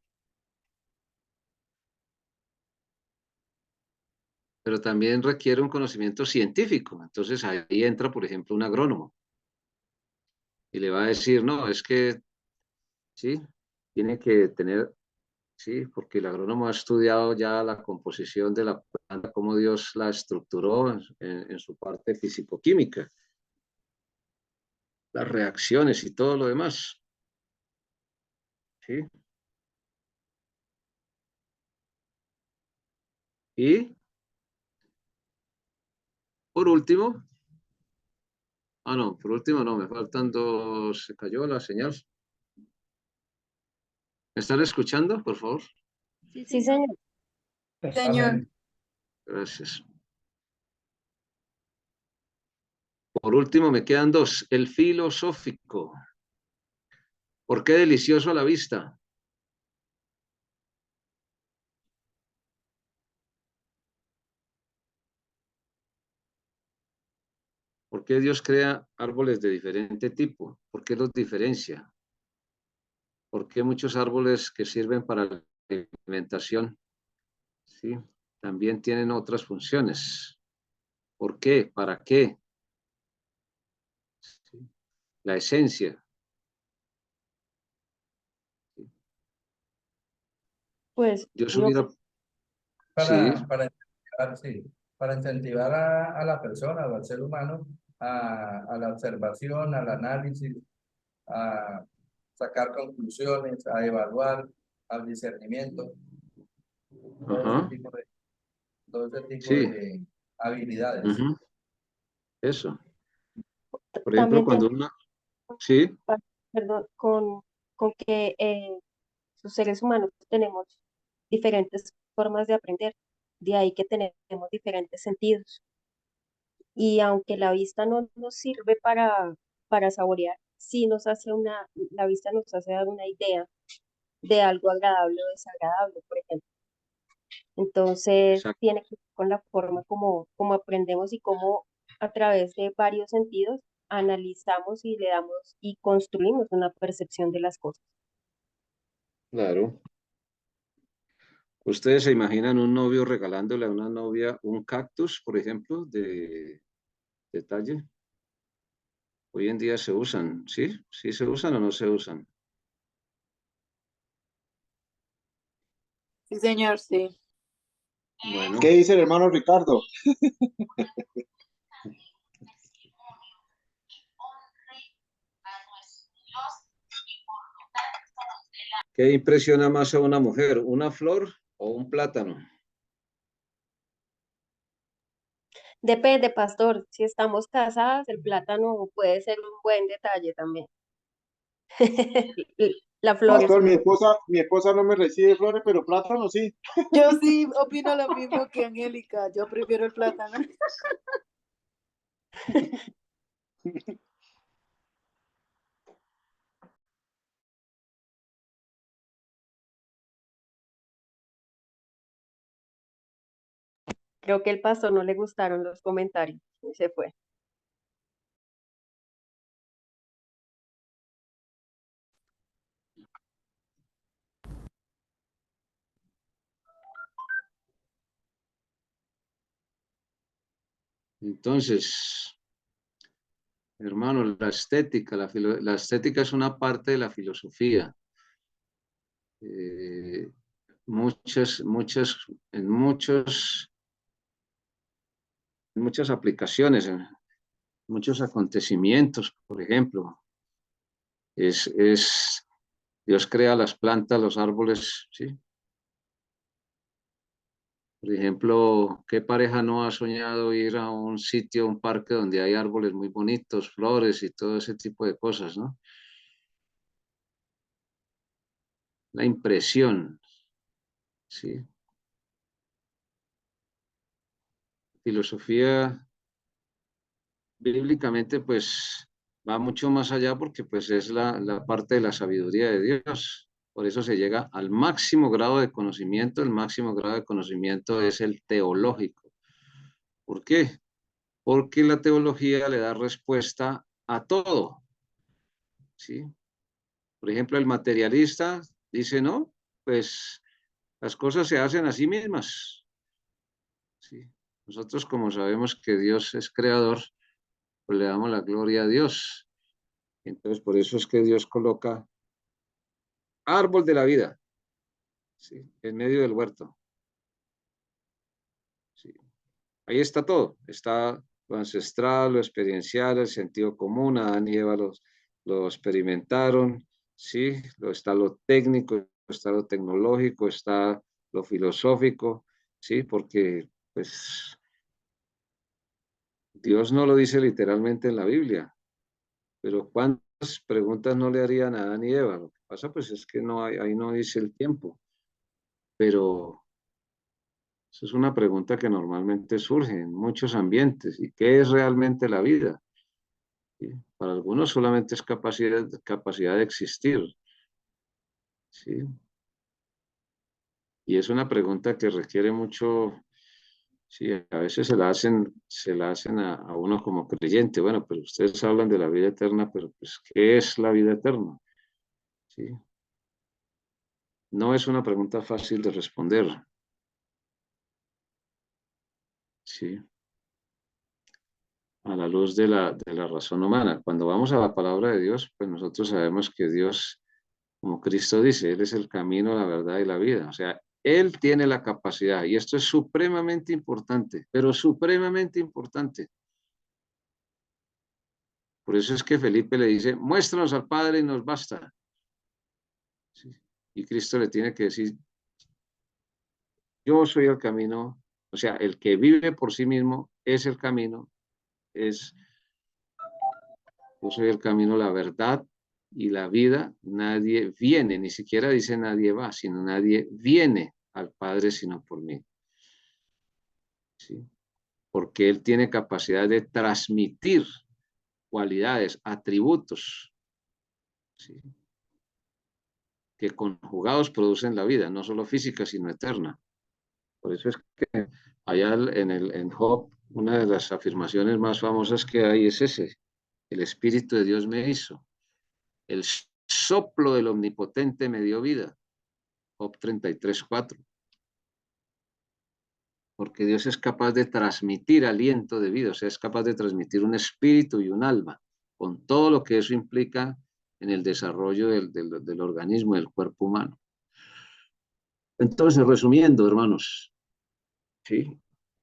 Pero también requiere un conocimiento científico. Entonces ahí entra, por ejemplo, un agrónomo y le va a decir, no, es que, sí, tiene que tener, sí, porque el agrónomo ha estudiado ya la composición de la planta, cómo Dios la estructuró en su parte fisicoquímica, las reacciones y todo lo demás, ¿sí? Y por último, no, por último no, me faltan dos, se cayó la señal. ¿Me están escuchando, por favor? Sí, señor. Señor. Gracias. Por último, me quedan dos. El filosófico. ¿Por qué delicioso a la vista? ¿Por qué Dios crea árboles de diferente tipo? ¿Por qué los diferencia? ¿Por qué muchos árboles que sirven para la alimentación, sí, también tienen otras funciones? ¿Por qué? ¿Para qué? ¿Sí? La esencia. ¿Sí? Pues Dios no hubiera, sé, sí, Sí, para incentivar a la persona o al ser humano a la observación, al análisis, a sacar conclusiones, a evaluar, al discernimiento, todo ese ajá, tipo de, todo ese tipo sí, de habilidades. ujú, eso. Por ejemplo, también tiene, cuando uno, sí, perdón, con que los seres humanos tenemos diferentes formas de aprender, de ahí que tenemos diferentes sentidos. Y aunque la vista no nos sirve para saborear, sí nos hace la vista nos hace dar una idea de algo agradable o desagradable, por ejemplo. Entonces, exacto, tiene que ver con la forma como aprendemos y cómo a través de varios sentidos analizamos y le damos y construimos una percepción de las cosas. claro. ¿Ustedes se imaginan un novio regalándole a una novia un cactus, por ejemplo, de detalle? Hoy en día se usan, ¿sí? ¿Sí se usan o no se usan? Sí, señor, sí. Bueno, ¿Qué dice el hermano Ricardo? ¿qué impresiona más a una mujer, una flor o un plátano? Depende, pastor, si estamos casadas, el plátano puede ser un buen detalle también. La flor es Pastor, un... mi esposa no me recibe flores, pero plátano sí. Yo sí opino lo mismo que Angélica. Yo prefiero el plátano. Creo que el pastor no le gustaron los comentarios y se fue. Entonces, hermano, la estética, la estética es una parte de la filosofía. Eh, en muchas aplicaciones, en muchos acontecimientos, por ejemplo. Dios crea las plantas, los árboles, ¿sí? Por ejemplo, ¿qué pareja no ha soñado ir a un sitio, un parque donde hay árboles muy bonitos, flores y todo ese tipo de cosas, ¿no? La impresión, ¿sí? Filosofía bíblicamente, pues, va mucho más allá porque, pues, es la parte de la sabiduría de Dios. Por eso se llega al máximo grado de conocimiento. El máximo grado de conocimiento es el teológico. ¿Por qué? Porque la teología le da respuesta a todo, ¿sí? Por ejemplo, el materialista dice, no, pues las cosas se hacen a sí mismas, ¿sí? Nosotros, como sabemos que Dios es creador, pues le damos la gloria a Dios. Entonces, por eso es que Dios coloca árbol de la vida, ¿sí? En medio del huerto, ¿sí? Ahí está todo, está lo ancestral, lo experiencial, el sentido común. Adán y Eva lo experimentaron, ¿sí? Está lo técnico, está lo tecnológico, está lo filosófico, ¿sí? Porque, pues, Dios no lo dice literalmente en la Biblia, pero ¿cuántas preguntas no le harían a Adán y Eva? Lo que pasa, pues, es que no hay, ahí no dice el tiempo, pero esa es una pregunta que normalmente surge en muchos ambientes. ¿Y qué es realmente la vida? ¿sí? Para algunos solamente es capacidad de existir, ¿sí? Y es una pregunta que requiere mucho, sí, a veces se la hacen a uno como creyente. Bueno, pero ustedes hablan de la vida eterna, pero pues, ¿qué es la vida eterna? ¿Sí? No es una pregunta fácil de responder, ¿sí? A la luz de la razón humana. Cuando vamos a la palabra de Dios, pues nosotros sabemos que Dios, como Cristo dice, Él es el camino, la verdad y la vida. O sea, Él tiene la capacidad, y esto es supremamente importante, pero supremamente importante. Por eso es que Felipe le dice, muéstranos al Padre y nos basta. ¿Sí? Y Cristo le tiene que decir, yo soy el camino, o sea, el que vive por sí mismo es el camino, yo soy el camino, la verdad y la vida. Nadie viene, ni siquiera dice nadie va, sino nadie viene al Padre sino por mí. ¿Sí? Porque Él tiene capacidad de transmitir cualidades, atributos, ¿sí? Que conjugados producen la vida, no solo física, sino eterna. Por eso es que allá en Job, una de las afirmaciones más famosas que hay es ese, el Espíritu de Dios me hizo, el soplo del Omnipotente me dio vida, Job 33:4. Porque Dios es capaz de transmitir aliento de vida, o sea, es capaz de transmitir un espíritu y un alma, con todo lo que eso implica en el desarrollo del organismo, del cuerpo humano. Entonces, resumiendo, hermanos, ¿sí?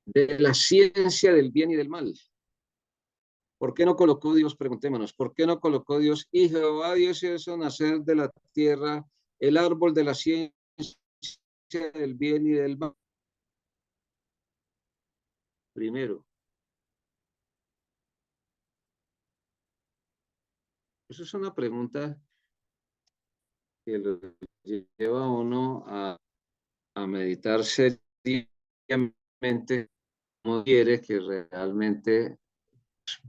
De la ciencia del bien y del mal. ¿Por qué no colocó Dios, preguntémonos, por qué no colocó Dios, y Jehová Dios hizo nacer de la tierra el árbol de la ciencia del bien y del mal? Primero, eso es una pregunta que lo lleva a uno a meditar seriamente cómo quiere que realmente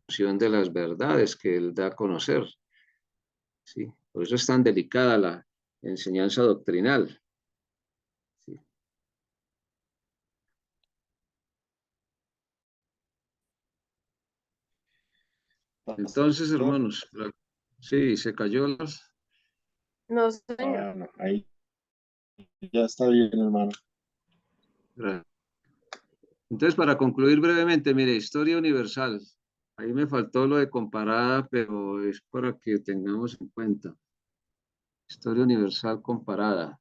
función de las verdades que él da a conocer. ¿Sí? Por eso es tan delicada la enseñanza doctrinal. ¿Sí? Entonces, hermanos, sí, se cayó las... No, señor. Ah, no, ahí ya está bien, hermano. Entonces, para concluir brevemente, mire, historia universal. Ahí me faltó lo de comparada, pero es para que tengamos en cuenta. Historia universal comparada.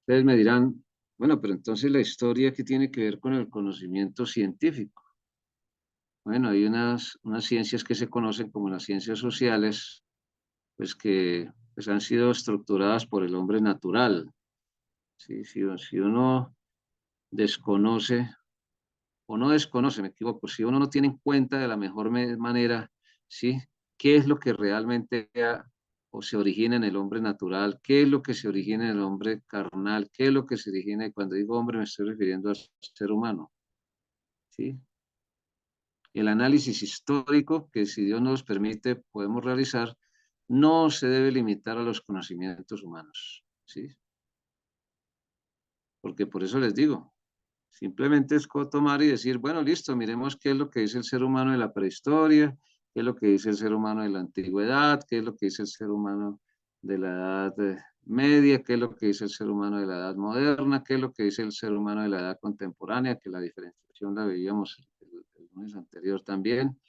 Ustedes me dirán, bueno, pero entonces la historia, ¿qué tiene que ver con el conocimiento científico? Bueno, hay unas ciencias que se conocen como las ciencias sociales, pues que pues han sido estructuradas por el hombre natural. ¿Sí? Si uno desconoce, o no desconoce, me equivoco, si uno no tiene en cuenta de la mejor manera, ¿sí? ¿Qué es lo que realmente o se origina en el hombre natural? ¿Qué es lo que se origina en el hombre carnal? ¿Qué es lo que se origina? Y cuando digo hombre me estoy refiriendo al ser humano, ¿sí? El análisis histórico que, si Dios nos permite, podemos realizar, no se debe limitar a los conocimientos humanos, ¿sí? Porque por eso les digo, simplemente es tomar y decir, bueno, listo, miremos qué es lo que dice el ser humano de la prehistoria, qué es lo que dice el ser humano de la antigüedad, qué es lo que dice el ser humano de la edad media, qué es lo que dice el ser humano de la edad moderna, qué es lo que dice el ser humano de la edad contemporánea, que la diferenciación la veíamos el lunes anterior también,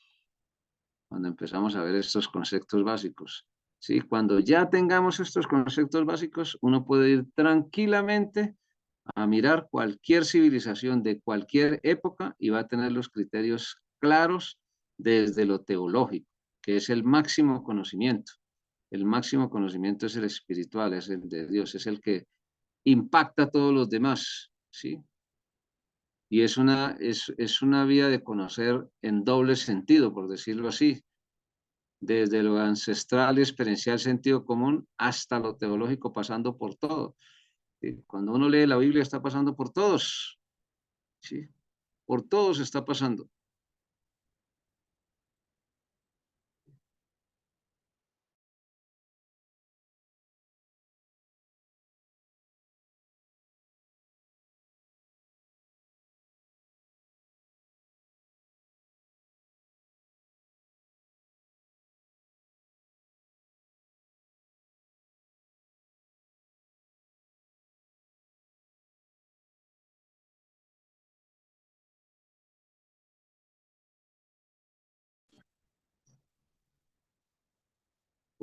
cuando empezamos a ver estos conceptos básicos. ¿Sí? Cuando ya tengamos estos conceptos básicos, uno puede ir tranquilamente a mirar cualquier civilización de cualquier época y va a tener los criterios claros desde lo teológico, que es el máximo conocimiento. El máximo conocimiento es el espiritual, es el de Dios, es el que impacta a todos los demás, ¿sí? Y es una vía de conocer en doble sentido, por decirlo así, desde lo ancestral y experiencial sentido común hasta lo teológico, pasando por todo. Cuando uno lee la Biblia está pasando por todos, ¿sí? Por todos está pasando.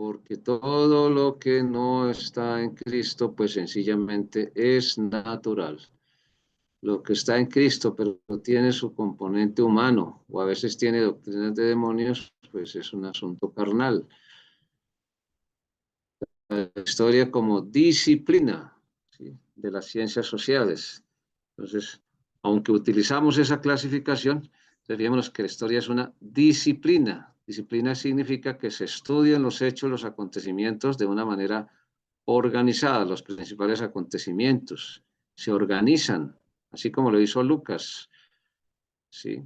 porque todo lo que no está en Cristo, pues sencillamente es natural. Lo que está en Cristo, pero no tiene su componente humano, o a veces tiene doctrinas de demonios, pues es un asunto carnal. La historia como disciplina, ¿sí?, de las ciencias sociales. Entonces, aunque utilizamos esa clasificación, diríamos que la historia es una disciplina. Disciplina significa que se estudian los hechos, los acontecimientos de una manera organizada, los principales acontecimientos. Se organizan, así como lo hizo Lucas, ¿sí?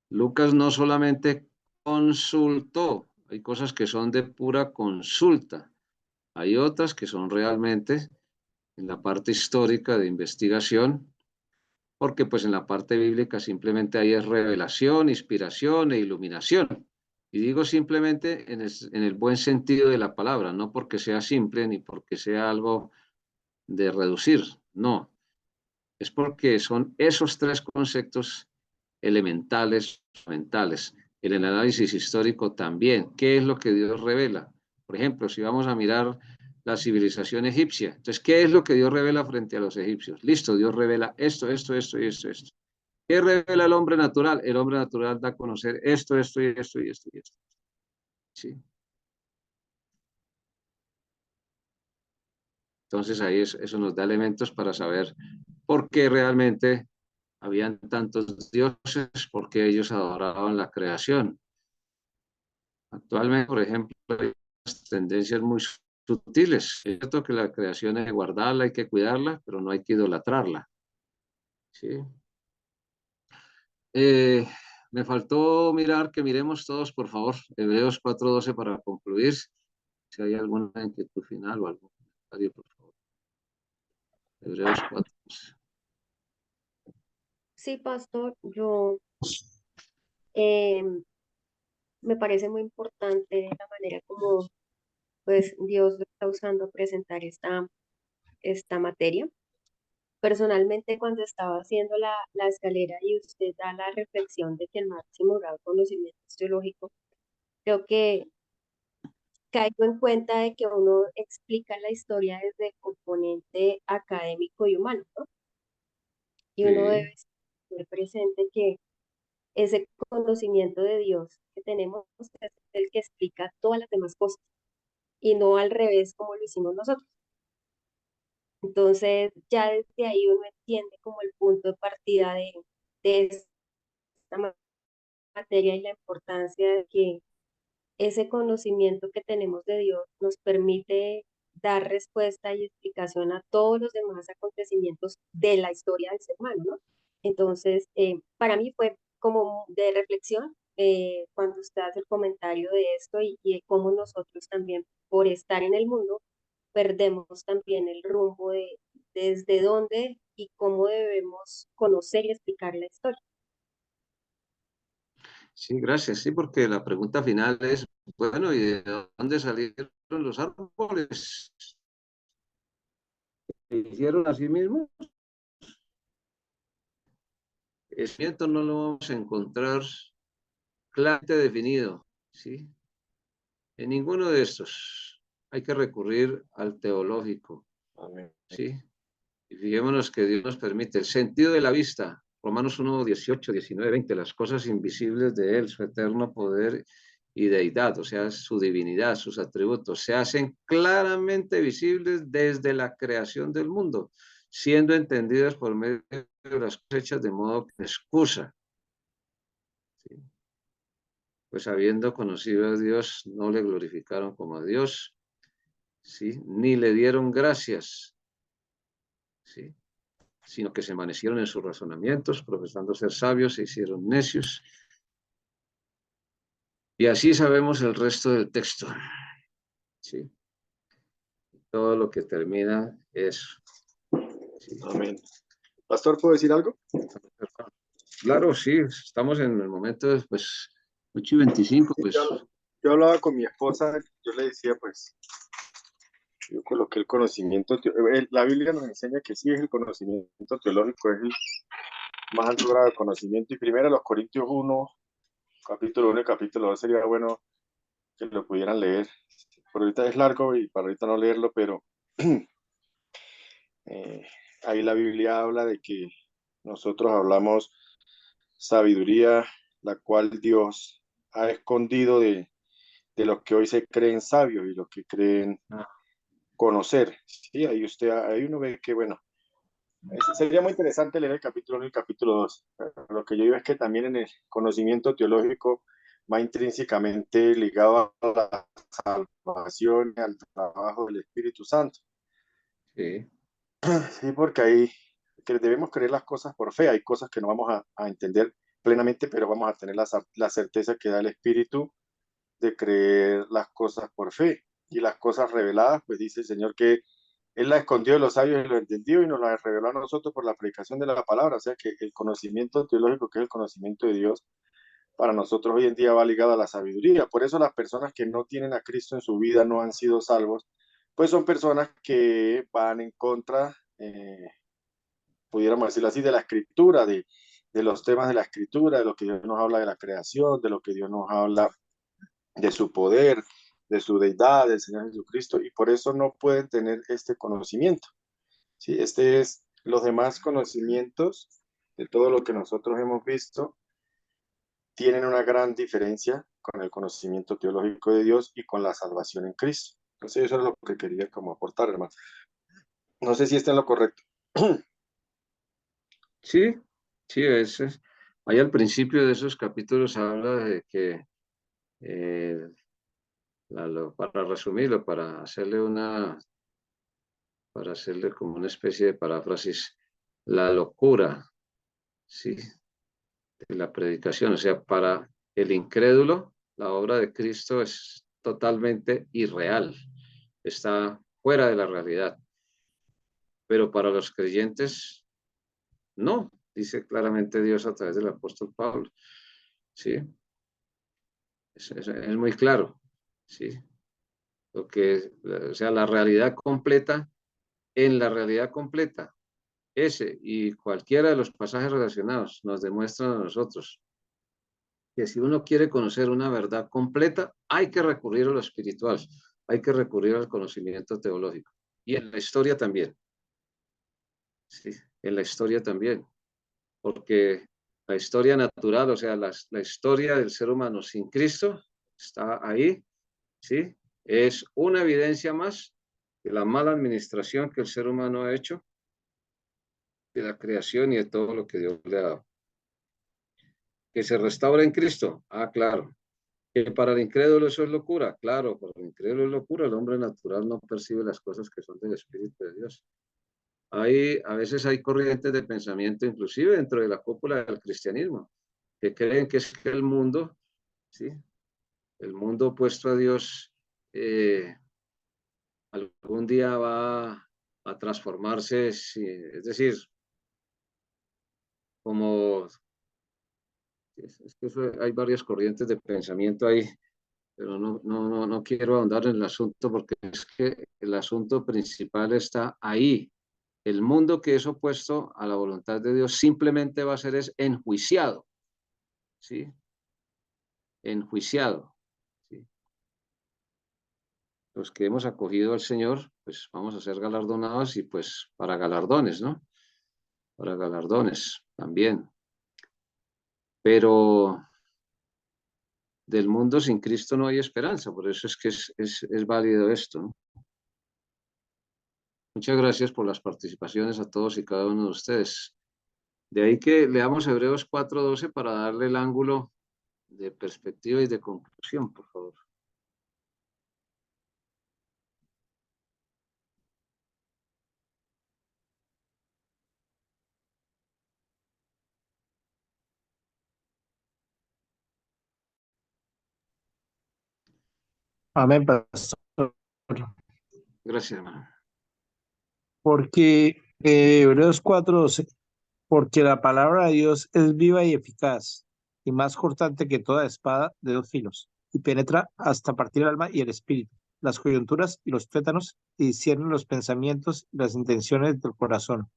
Lucas no solamente consultó, hay cosas que son de pura consulta, hay otras que son realmente en la parte histórica de investigación, porque pues en la parte bíblica simplemente hay es revelación, inspiración e iluminación. Y digo simplemente en el buen sentido de la palabra, no porque sea simple ni porque sea algo de reducir, no. Es porque son esos tres conceptos elementales, fundamentales. En el análisis histórico también. ¿Qué es lo que Dios revela? Por ejemplo, si vamos a mirar la civilización egipcia, entonces, ¿qué es lo que Dios revela frente a los egipcios? Listo, Dios revela esto, esto, esto y esto, esto. ¿Qué revela el hombre natural? El hombre natural da a conocer esto, esto y esto y esto y esto. ¿Sí? Entonces ahí eso nos da elementos para saber por qué realmente habían tantos dioses, por qué ellos adoraban la creación. Actualmente, por ejemplo, hay tendencias muy sutiles. Es cierto que la creación hay que guardarla, hay que cuidarla, pero no hay que idolatrarla. ¿Sí? Me faltó mirar, que miremos todos, por favor, Hebreos 4:12 para concluir. Si hay alguna inquietud final o algún comentario, por favor. Hebreos 4:12. Sí, pastor, me parece muy importante la manera como pues Dios lo está usando a presentar esta materia. Personalmente, cuando estaba haciendo la escalera y usted da la reflexión de que el máximo grado de conocimiento es teológico, creo que caigo en cuenta de que uno explica la historia desde el componente académico y humano, ¿no? Y uno Sí. debe tener presente que ese conocimiento de Dios que tenemos es el que explica todas las demás cosas y no al revés como lo hicimos nosotros. Entonces, ya desde ahí uno entiende como el punto de partida de esta materia y la importancia de que ese conocimiento que tenemos de Dios nos permite dar respuesta y explicación a todos los demás acontecimientos de la historia del ser humano, ¿no? Entonces, para mí fue como de reflexión cuando usted hace el comentario de esto y de cómo nosotros también, por estar en el mundo, perdemos también el rumbo de desde dónde y cómo debemos conocer y explicar la historia. Sí, gracias. Sí, porque la pregunta final es, bueno, ¿y de dónde salieron los árboles? ¿Se hicieron a sí mismos? El viento no lo vamos a encontrar claramente definido, ¿sí? En ninguno de estos. Hay que recurrir al teológico, ¿sí? Y fijémonos que Dios nos permite el sentido de la vista. Romanos 1:18, 19, 20, las cosas invisibles de Él, su eterno poder y deidad, o sea, su divinidad, sus atributos, se hacen claramente visibles desde la creación del mundo, siendo entendidas por medio de las cosas hechas de modo que excusa. ¿Sí? Pues habiendo conocido a Dios, no le glorificaron como a Dios, ¿sí?, ni le dieron gracias, ¿sí?, sino que se envanecieron en sus razonamientos, profesando ser sabios, se hicieron necios. Y así sabemos el resto del texto, ¿sí? Todo lo que termina es... ¿sí? Amén. Pastor, ¿puedo decir algo? Claro, sí, estamos en el momento de, pues, 8:25, pues... Yo hablaba con mi esposa, yo le decía, pues, yo coloqué el conocimiento, la Biblia nos enseña que sí es el conocimiento teológico, es el más alto grado de conocimiento, y primero los Corintios 1, capítulo 1 y capítulo 2, sería bueno que lo pudieran leer. por ahorita es largo y para ahorita no leerlo, pero ahí la Biblia habla de que nosotros hablamos sabiduría, la cual Dios ha escondido de los que hoy se creen sabios y los que creen conocer. Sí, ahí uno ve que, bueno, sería muy interesante leer el capítulo 1 y el capítulo 2. Lo que yo digo es que también en el conocimiento teológico va intrínsecamente ligado a la salvación y al trabajo del Espíritu Santo. Sí. Sí, porque ahí que debemos creer las cosas por fe. Hay cosas que no vamos a entender plenamente, pero vamos a tener la certeza que da el Espíritu de creer las cosas por fe. Y las cosas reveladas, pues dice el Señor que Él las escondió de los sabios y los entendió y nos las reveló a nosotros por la predicación de la palabra. O sea que el conocimiento teológico, que es el conocimiento de Dios, para nosotros hoy en día va ligado a la sabiduría. Por eso las personas que no tienen a Cristo en su vida no han sido salvos, pues son personas que van en contra, pudiéramos decirlo así, de la escritura, de los temas de la escritura, de lo que Dios nos habla de la creación, de lo que Dios nos habla de su poder, de su deidad, del Señor Jesucristo, y por eso no pueden tener este conocimiento. ¿Sí? Los demás conocimientos de todo lo que nosotros hemos visto tienen una gran diferencia con el conocimiento teológico de Dios y con la salvación en Cristo. Entonces eso es lo que quería como aportar, hermano. No sé si está en lo correcto. Sí, sí, ahí al principio de esos capítulos habla de que, para resumirlo, para hacerle como una especie de paráfrasis, la locura, sí, de la predicación. O sea, para el incrédulo, la obra de Cristo es totalmente irreal, está fuera de la realidad. Pero para los creyentes, no, dice claramente Dios a través del apóstol Pablo. Sí, es muy claro. Sí, o sea, la realidad completa, en la realidad completa, ese y cualquiera de los pasajes relacionados nos demuestran a nosotros que si uno quiere conocer una verdad completa, hay que recurrir a lo espiritual, hay que recurrir al conocimiento teológico. Y en la historia también. Sí, en la historia también. Porque la historia natural, o sea, la historia del ser humano sin Cristo, está ahí, ¿sí? Es una evidencia más de la mala administración que el ser humano ha hecho, de la creación y de todo lo que Dios le ha dado. Que se restaura en Cristo, claro. Que para el incrédulo eso es locura, claro, para el incrédulo es locura, el hombre natural no percibe las cosas que son del Espíritu de Dios. A veces hay corrientes de pensamiento, inclusive dentro de la cúpula del cristianismo, que creen que es que el mundo, ¿sí? El mundo opuesto a Dios, algún día va a transformarse, sí, es decir, como, es que hay varias corrientes de pensamiento ahí, pero no quiero ahondar en el asunto porque es que el asunto principal está ahí. El mundo que es opuesto a la voluntad de Dios simplemente va a ser enjuiciado, ¿sí? Enjuiciado, ¿sí? Los que hemos acogido al Señor, pues vamos a ser galardonados y pues para galardones, ¿no? Para galardones también. Pero del mundo sin Cristo no hay esperanza, por eso es que es válido esto, ¿no? Muchas gracias por las participaciones a todos y cada uno de ustedes. De ahí que leamos Hebreos 4:12 para darle el ángulo de perspectiva y de conclusión, por favor. Amén, pastor. Gracias, hermano. Porque Hebreos 4:12, porque la palabra de Dios es viva y eficaz, y más cortante que toda espada de dos filos, y penetra hasta partir el alma y el espíritu, las coyunturas y los tuétanos, y discierne los pensamientos y las intenciones del corazón.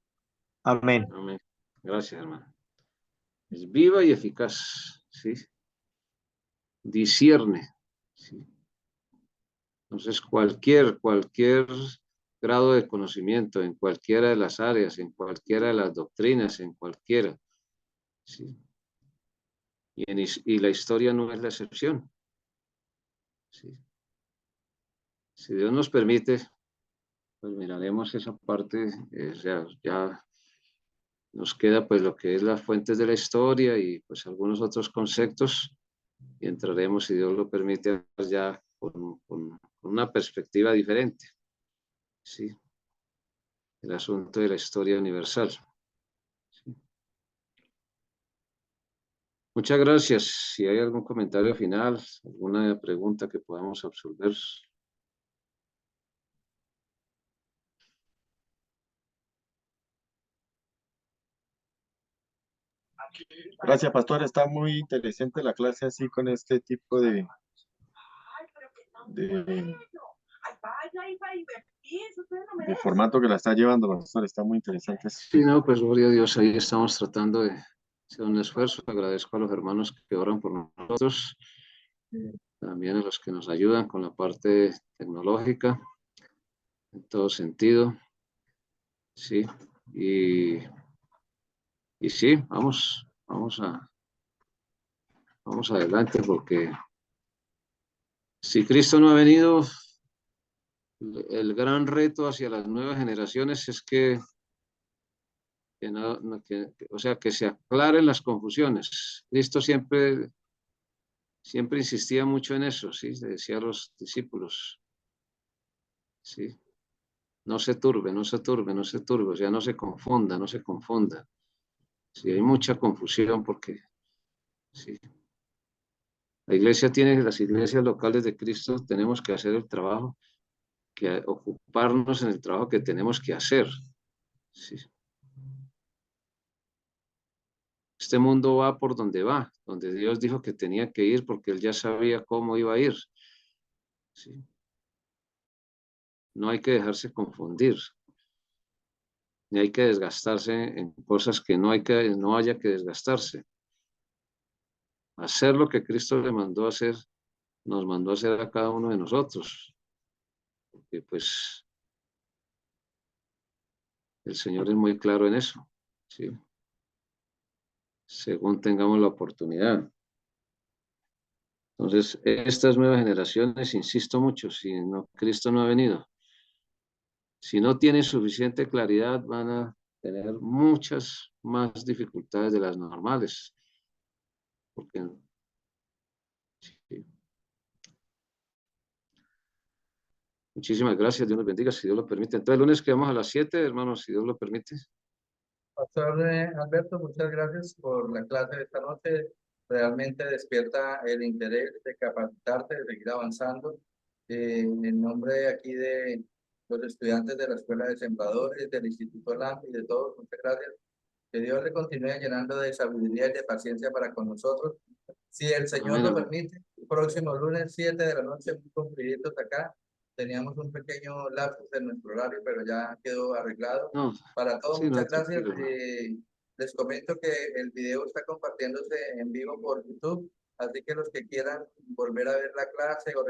Amén. Amén. Gracias, hermano. Es viva y eficaz, ¿sí? Discierne, ¿sí? Entonces, cualquier grado de conocimiento en cualquiera de las áreas, en cualquiera de las doctrinas, en cualquiera, ¿sí? Y la historia no es la excepción, ¿sí? Si Dios nos permite, pues miraremos esa parte, ya nos queda pues lo que es las fuentes de la historia y pues algunos otros conceptos y entraremos, si Dios lo permite, ya con una perspectiva diferente, ¿sí? El asunto de la historia universal. ¿Sí? Muchas gracias. Si hay algún comentario final, alguna pregunta que podamos absolver. Gracias, pastor. Está muy interesante la clase así con este tipo de formato que la está llevando, pastor. Está muy interesante. Sí, no, pues gloria a Dios, ahí estamos tratando de hacer un esfuerzo. Agradezco a los hermanos que oran por nosotros, también a los que nos ayudan con la parte tecnológica, en todo sentido. Sí, y sí, vamos adelante, porque si Cristo no ha venido, el gran reto hacia las nuevas generaciones es que o sea, que se aclaren las confusiones. Cristo siempre insistía mucho en eso, ¿sí? Le decía a los discípulos, ¿sí? No se turbe, no se turbe, no se turbe, o sea, no se confunda, no se confunda. Sí, hay mucha confusión porque, sí. Las iglesias locales de Cristo tenemos que hacer el trabajo, ocuparnos en el trabajo que tenemos que hacer, ¿sí? Este mundo va por donde va, donde Dios dijo que tenía que ir porque Él ya sabía cómo iba a ir, ¿sí? No hay que dejarse confundir, ni hay que desgastarse en cosas que no haya que desgastarse. Hacer lo que Cristo le mandó a hacer, nos mandó a hacer a cada uno de nosotros, porque pues el Señor es muy claro en eso, ¿sí? Según tengamos la oportunidad. Entonces, estas nuevas generaciones, insisto mucho, si Cristo no ha venido, si no tienen suficiente claridad, van a tener muchas más dificultades de las normales. Porque, sí. Muchísimas gracias, Dios nos bendiga, si Dios lo permite. Entonces, el lunes quedamos a las 7, hermanos, si Dios lo permite. Pastor Alberto, muchas gracias por la clase de esta noche. Realmente despierta el interés de capacitarte, de seguir avanzando. En nombre aquí de los estudiantes de la Escuela de Sembradores, del Instituto LAMP y de todos, muchas gracias. Que Dios le continúe llenando de sabiduría y de paciencia para con nosotros. Si el Señor Amén, lo amén. permite, próximo lunes 7 de la noche, muy cumpliditos acá. Teníamos un pequeño lapsus en nuestro horario, pero ya quedó arreglado. No, Para todos, sí, no, muchas gracias. tranquilo. Les comento que el video está compartiéndose en vivo por YouTube, así que los que quieran volver a ver la clase o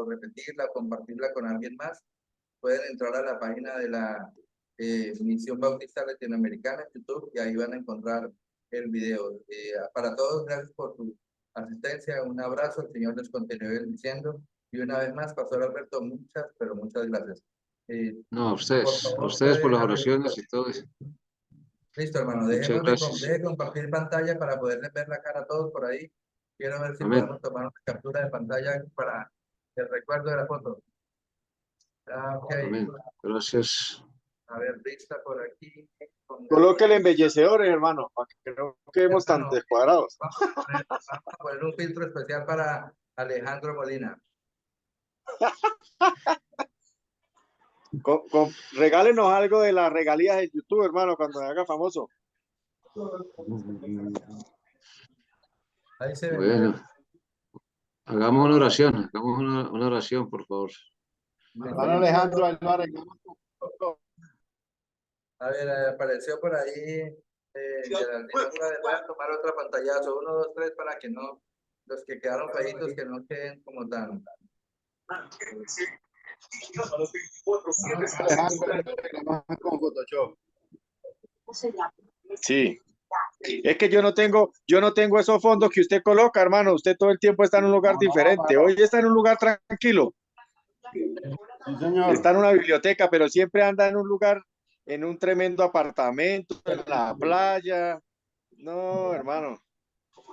repetirla o compartirla con alguien más, pueden entrar a la página de la Misión Bautista Latinoamericana en YouTube y ahí van a encontrar el video. Para todos, gracias por su asistencia. Un abrazo, el Señor les continúe bendiciendo. Y una vez más, Pastor Alberto, muchas, pero muchas gracias. No, a Por ustedes favor, por puede las abrir. oraciones y todo eso. Listo, hermano. Muchas gracias. Deje de compartir pantalla para poderles ver la cara a todos por ahí. Quiero ver si Amén. podemos tomar una captura de pantalla para el recuerdo de la foto. Ok. Amén. Gracias. A ver, lista por aquí. Coloque el embellecedor, hermano, para que no quedemos tan descuadrados. Vamos a poner un filtro especial para Alejandro Molina. Regálenos algo de las regalías de YouTube, hermano, cuando se haga famoso. Ahí se ve. Bueno, hagamos una oración, por favor. Hermano Alejandro, ahí lo arreglamos. A ver, apareció por ahí. Tomar otra pantallazo. 1, 2, 3 para que no, los que quedaron feitos que no queden como tan. Con Photoshop. Sí. Es que yo no tengo esos fondos que usted coloca, hermano. Usted todo el tiempo está en un lugar diferente. Hoy está en un lugar tranquilo. Sí, señor. Está en una biblioteca, pero siempre anda en un lugar, en un tremendo apartamento, en la playa. No, hermano.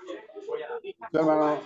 Sí, hermano.